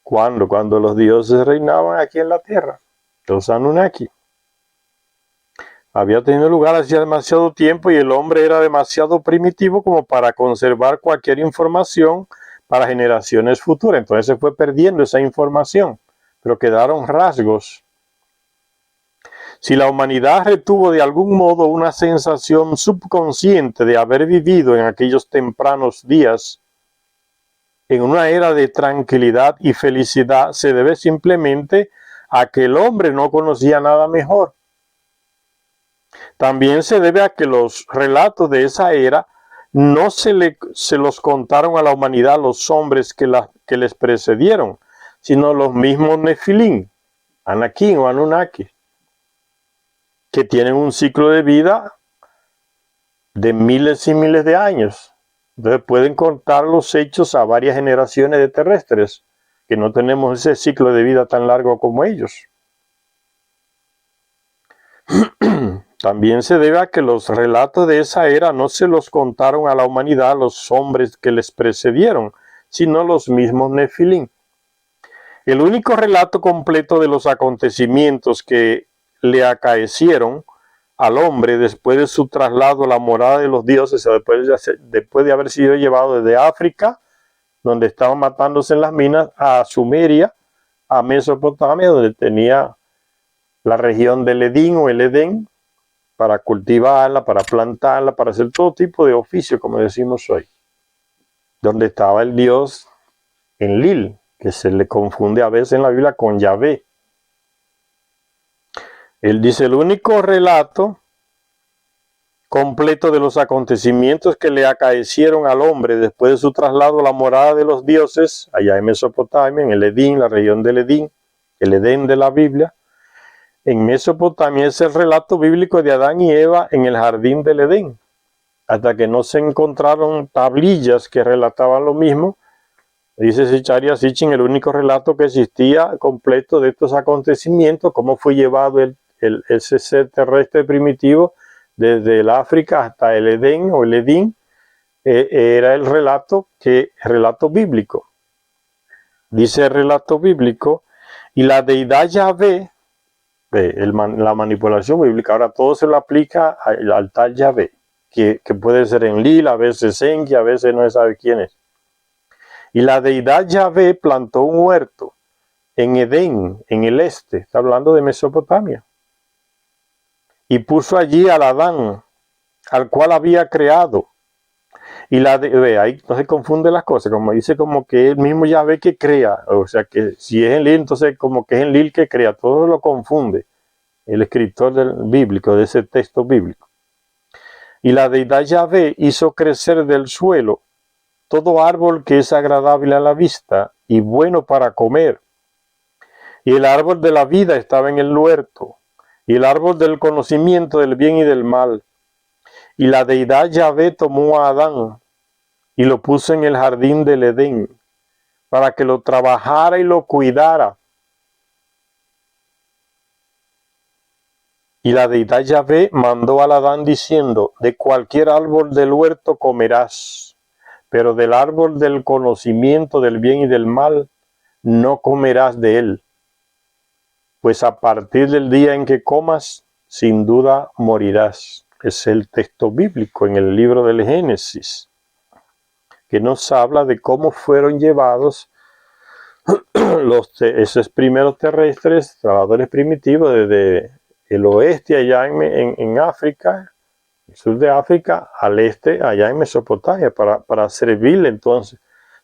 ¿Cuándo? Cuando los dioses reinaban aquí en la tierra, los Anunnaki. Había tenido lugar hacía demasiado tiempo y el hombre era demasiado primitivo como para conservar cualquier información para generaciones futuras. Entonces se fue perdiendo esa información, pero quedaron rasgos. Si la humanidad retuvo de algún modo una sensación subconsciente de haber vivido en aquellos tempranos días en una era de tranquilidad y felicidad, se debe simplemente a que el hombre no conocía nada mejor. También se debe a que los relatos de esa era no se los contaron a la humanidad los hombres que les precedieron, sino los mismos Nefilim, Anakim o Anunnaki, que tienen un ciclo de vida de miles y miles de años. Entonces pueden contar los hechos a varias generaciones de terrestres, que no tenemos ese ciclo de vida tan largo como ellos. También se debe a que los relatos de esa era no se los contaron a la humanidad los hombres que les precedieron, sino los mismos Nefilim. El único relato completo de los acontecimientos que le acaecieron al hombre después de su traslado a la morada de los dioses, después de haber sido llevado desde África, donde estaban matándose en las minas, a Sumeria, a Mesopotamia, donde tenía la región del Edén o el Edén, para cultivarla, para plantarla, para hacer todo tipo de oficio, como decimos hoy. Donde estaba el dios Enlil, que se le confunde a veces en la Biblia con Yahvé. Él dice, el único relato completo de los acontecimientos que le acaecieron al hombre después de su traslado a la morada de los dioses, allá en Mesopotamia, en el Edén, la región del Edén, el Edén de la Biblia. En Mesopotamia es el relato bíblico de Adán y Eva en el jardín del Edén, hasta que no se encontraron tablillas que relataban lo mismo. Dice Zecharia Sitchin, el único relato que existía completo de estos acontecimientos, cómo fue llevado ese ser terrestre primitivo desde el África hasta el Edén o el Edín, era el relato bíblico. dice el relato bíblico, y la deidad Yahvé, la manipulación bíblica, ahora todo se lo aplica al tal Yahvé, que puede ser en Lil, a veces Enki, a veces no se sabe quién es. Y la deidad Yahvé plantó un huerto en Edén, en el este, está hablando de Mesopotamia, y puso allí al Adán, al cual había creado. Y ahí no se confunde las cosas, como dice como que él mismo Yahvé que crea, o sea que si es en Lil, entonces como que es en Lil que crea, todo lo confunde el escritor bíblico, de ese texto bíblico. Y la deidad Yahvé hizo crecer del suelo todo árbol que es agradable a la vista y bueno para comer. Y el árbol de la vida estaba en el huerto, y el árbol del conocimiento del bien y del mal. Y la deidad Yahvé tomó a Adán y lo puso en el jardín del Edén, para que lo trabajara y lo cuidara. Y la deidad Yahvé mandó al Adán diciendo, de cualquier árbol del huerto comerás, pero del árbol del conocimiento del bien y del mal no comerás de él, pues a partir del día en que comas, sin duda morirás. Es el texto bíblico en el libro del Génesis, que nos habla de cómo fueron llevados esos primeros terrestres, trabajadores primitivos, desde el oeste allá en África, el sur de África, al este allá en Mesopotamia, para servirle entonces.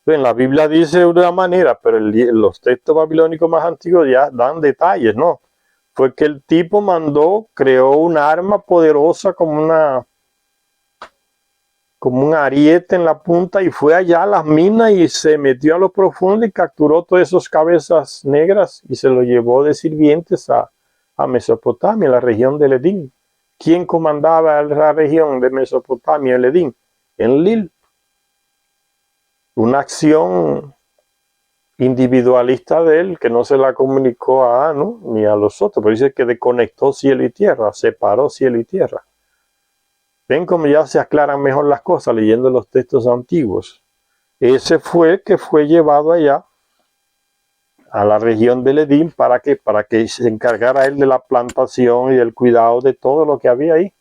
En la Biblia dice de una manera, pero los textos babilónicos más antiguos ya dan detalles, ¿no? Fue que el tipo creó un arma poderosa como un ariete en la punta y fue allá a las minas y se metió a lo profundo y capturó todas esas cabezas negras y se lo llevó de sirvientes a Mesopotamia, la región de Edén. ¿Quién comandaba la región de Mesopotamia, el Edén? Enlil. Una acción individualista de él que no se la comunicó a Anu ni a los otros, pero dice que desconectó cielo y tierra, separó cielo y tierra. Ven cómo ya se aclaran mejor las cosas leyendo los textos antiguos. Ese fue el que fue llevado allá a la región del Edén para que se encargara él de la plantación y del cuidado de todo lo que había ahí.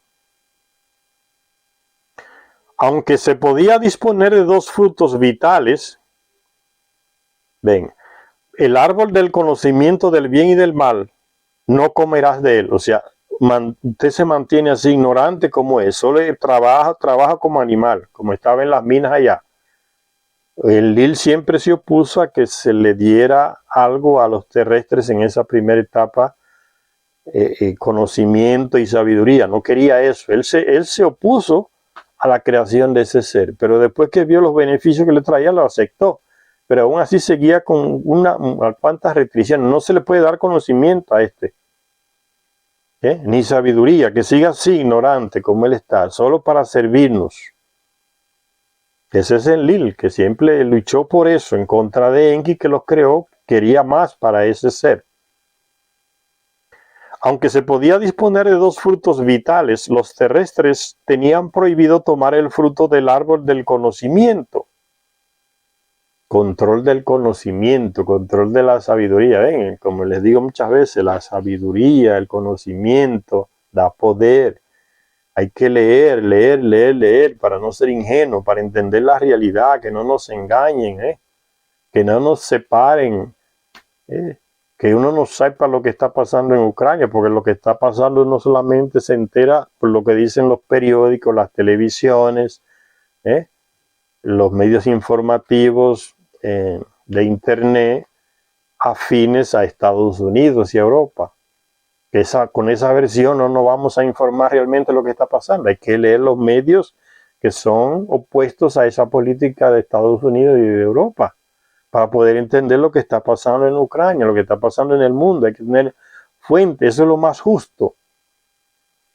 Aunque se podía disponer de dos frutos vitales, ven, el árbol del conocimiento del bien y del mal, no comerás de él. O sea, usted se mantiene así ignorante como es, solo trabaja como animal, como estaba en las minas allá. El Lil siempre se opuso a que se le diera algo a los terrestres en esa primera etapa, conocimiento y sabiduría. No quería eso. Él se opuso a la creación de ese ser, pero después que vio los beneficios que le traía, lo aceptó. Pero aún así seguía con cuantas restricciones. No se le puede dar conocimiento a ni sabiduría, que siga así ignorante como él está, solo para servirnos. Ese es el Lil, que siempre luchó por eso, en contra de Enki, que los creó, quería más para ese ser. Aunque se podía disponer de dos frutos vitales, los terrestres tenían prohibido tomar el fruto del árbol del conocimiento. Control del conocimiento, control de la sabiduría. ¿Ven? Como les digo muchas veces, la sabiduría, el conocimiento, da poder. Hay que leer para no ser ingenuo, para entender la realidad, que no nos engañen, que no nos separen, que uno no sepa lo que está pasando en Ucrania, porque lo que está pasando no solamente se entera por lo que dicen los periódicos, las televisiones, los medios informativos de internet afines a Estados Unidos y a Europa. Con esa versión no nos vamos a informar realmente lo que está pasando. Hay que leer los medios que son opuestos a esa política de Estados Unidos y de Europa para poder entender lo que está pasando en Ucrania, lo que está pasando en el mundo. Hay que tener fuentes, eso es lo más justo.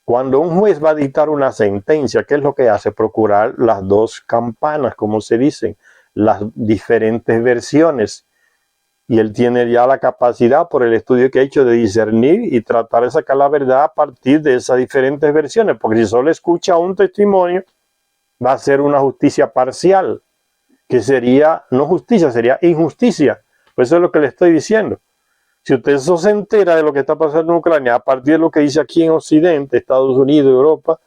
Cuando un juez va a dictar una sentencia, ¿qué es lo que hace? Procurar las dos campanas, como se dicen, las diferentes versiones. Y él tiene ya la capacidad, por el estudio que ha hecho, de discernir y tratar de sacar la verdad a partir de esas diferentes versiones. Porque si solo escucha un testimonio, va a ser una justicia parcial, que sería, no justicia, sería injusticia. Pues eso es lo que le estoy diciendo. Si usted eso se entera de lo que está pasando en Ucrania a partir de lo que dice aquí en Occidente, Estados Unidos, Europa,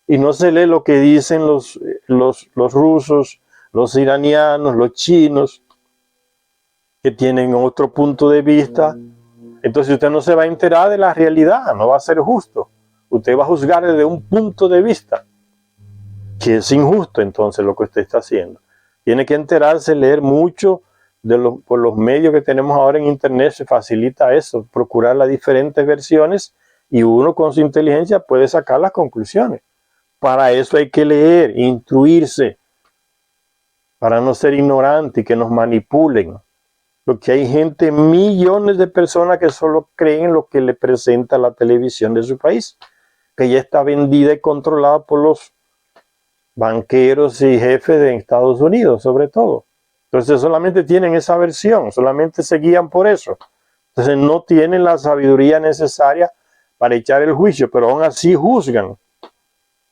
y no se lee lo que dicen los rusos, los iranianos, los chinos, que tienen otro punto de vista, entonces usted no se va a enterar de la realidad, no va a ser justo. Usted va a juzgar desde un punto de vista que es injusto, entonces lo que usted está haciendo. Tiene que enterarse, leer mucho por los medios que tenemos ahora en internet, se facilita eso, procurar las diferentes versiones y uno con su inteligencia puede sacar las conclusiones. Para eso hay que leer, instruirse, para no ser ignorante y que nos manipulen. Porque hay gente, millones de personas que solo creen lo que le presenta la televisión de su país, que ya está vendida y controlada por los banqueros y jefes de Estados Unidos, sobre todo. Entonces solamente tienen esa versión, solamente se guían por eso. Entonces no tienen la sabiduría necesaria para echar el juicio, pero aún así juzgan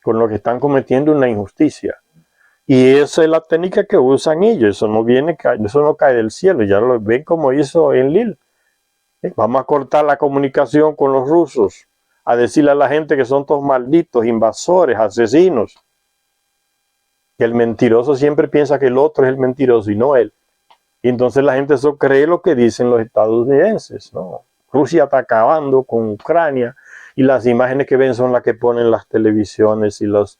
con lo que están cometiendo una injusticia. Y esa es la técnica que usan ellos, eso no cae del cielo, ya lo ven como hizo Enlil. Vamos a cortar la comunicación con los rusos, a decirle a la gente que son todos malditos, invasores, asesinos. Que el mentiroso siempre piensa que el otro es el mentiroso y no él. Y entonces la gente eso cree lo que dicen los estadounidenses, ¿no? Rusia está acabando con Ucrania y las imágenes que ven son las que ponen las televisiones y los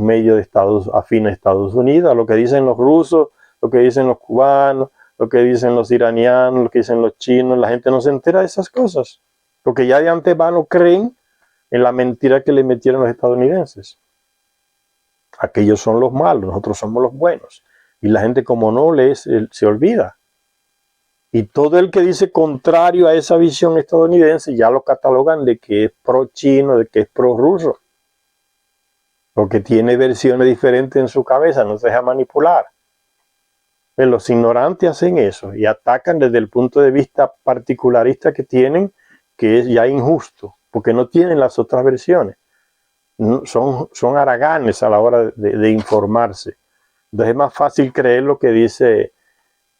medios de afines a Estados Unidos, a lo que dicen los rusos, lo que dicen los cubanos, lo que dicen los iranianos, lo que dicen los chinos. La gente no se entera de esas cosas, porque ya de antemano creen en la mentira que le metieron los estadounidenses. Aquellos son los malos, nosotros somos los buenos. Y la gente como no lee, se olvida. Y todo el que dice contrario a esa visión estadounidense ya lo catalogan de que es pro chino, de que es pro ruso. Porque tiene versiones diferentes en su cabeza, no se deja manipular. Pero los ignorantes hacen eso y atacan desde el punto de vista particularista que tienen, que es ya injusto, porque no tienen las otras versiones. Son haraganes a la hora de informarse. Entonces es más fácil creer lo que dice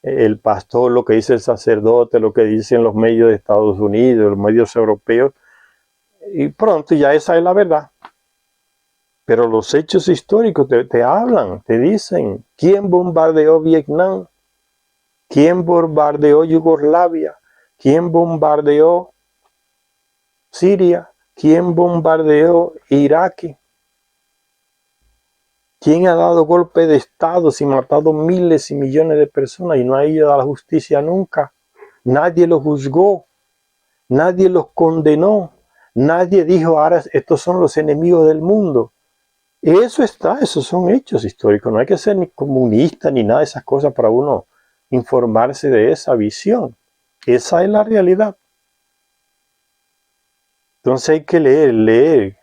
el pastor, lo que dice el sacerdote, lo que dicen los medios de Estados Unidos, los medios europeos, y pronto ya esa es la verdad. Pero los hechos históricos te hablan, te dicen, ¿quién bombardeó Vietnam? ¿Quién bombardeó Yugoslavia? ¿Quién bombardeó Siria? ¿Quién bombardeó Irak? ¿Quién ha dado golpe de Estado y matado miles y millones de personas y no ha ido a la justicia nunca? Nadie los juzgó, nadie los condenó, nadie dijo, ahora estos son los enemigos del mundo. Esos son hechos históricos, no hay que ser ni comunista ni nada de esas cosas para uno informarse de esa visión. Esa es la realidad. Entonces hay que leer.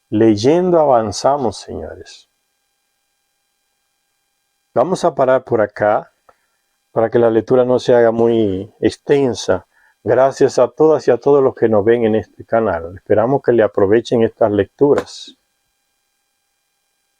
Leyendo avanzamos, señores. Vamos a parar por acá para que la lectura no se haga muy extensa. Gracias a todas y a todos los que nos ven en este canal. Esperamos que le aprovechen estas lecturas.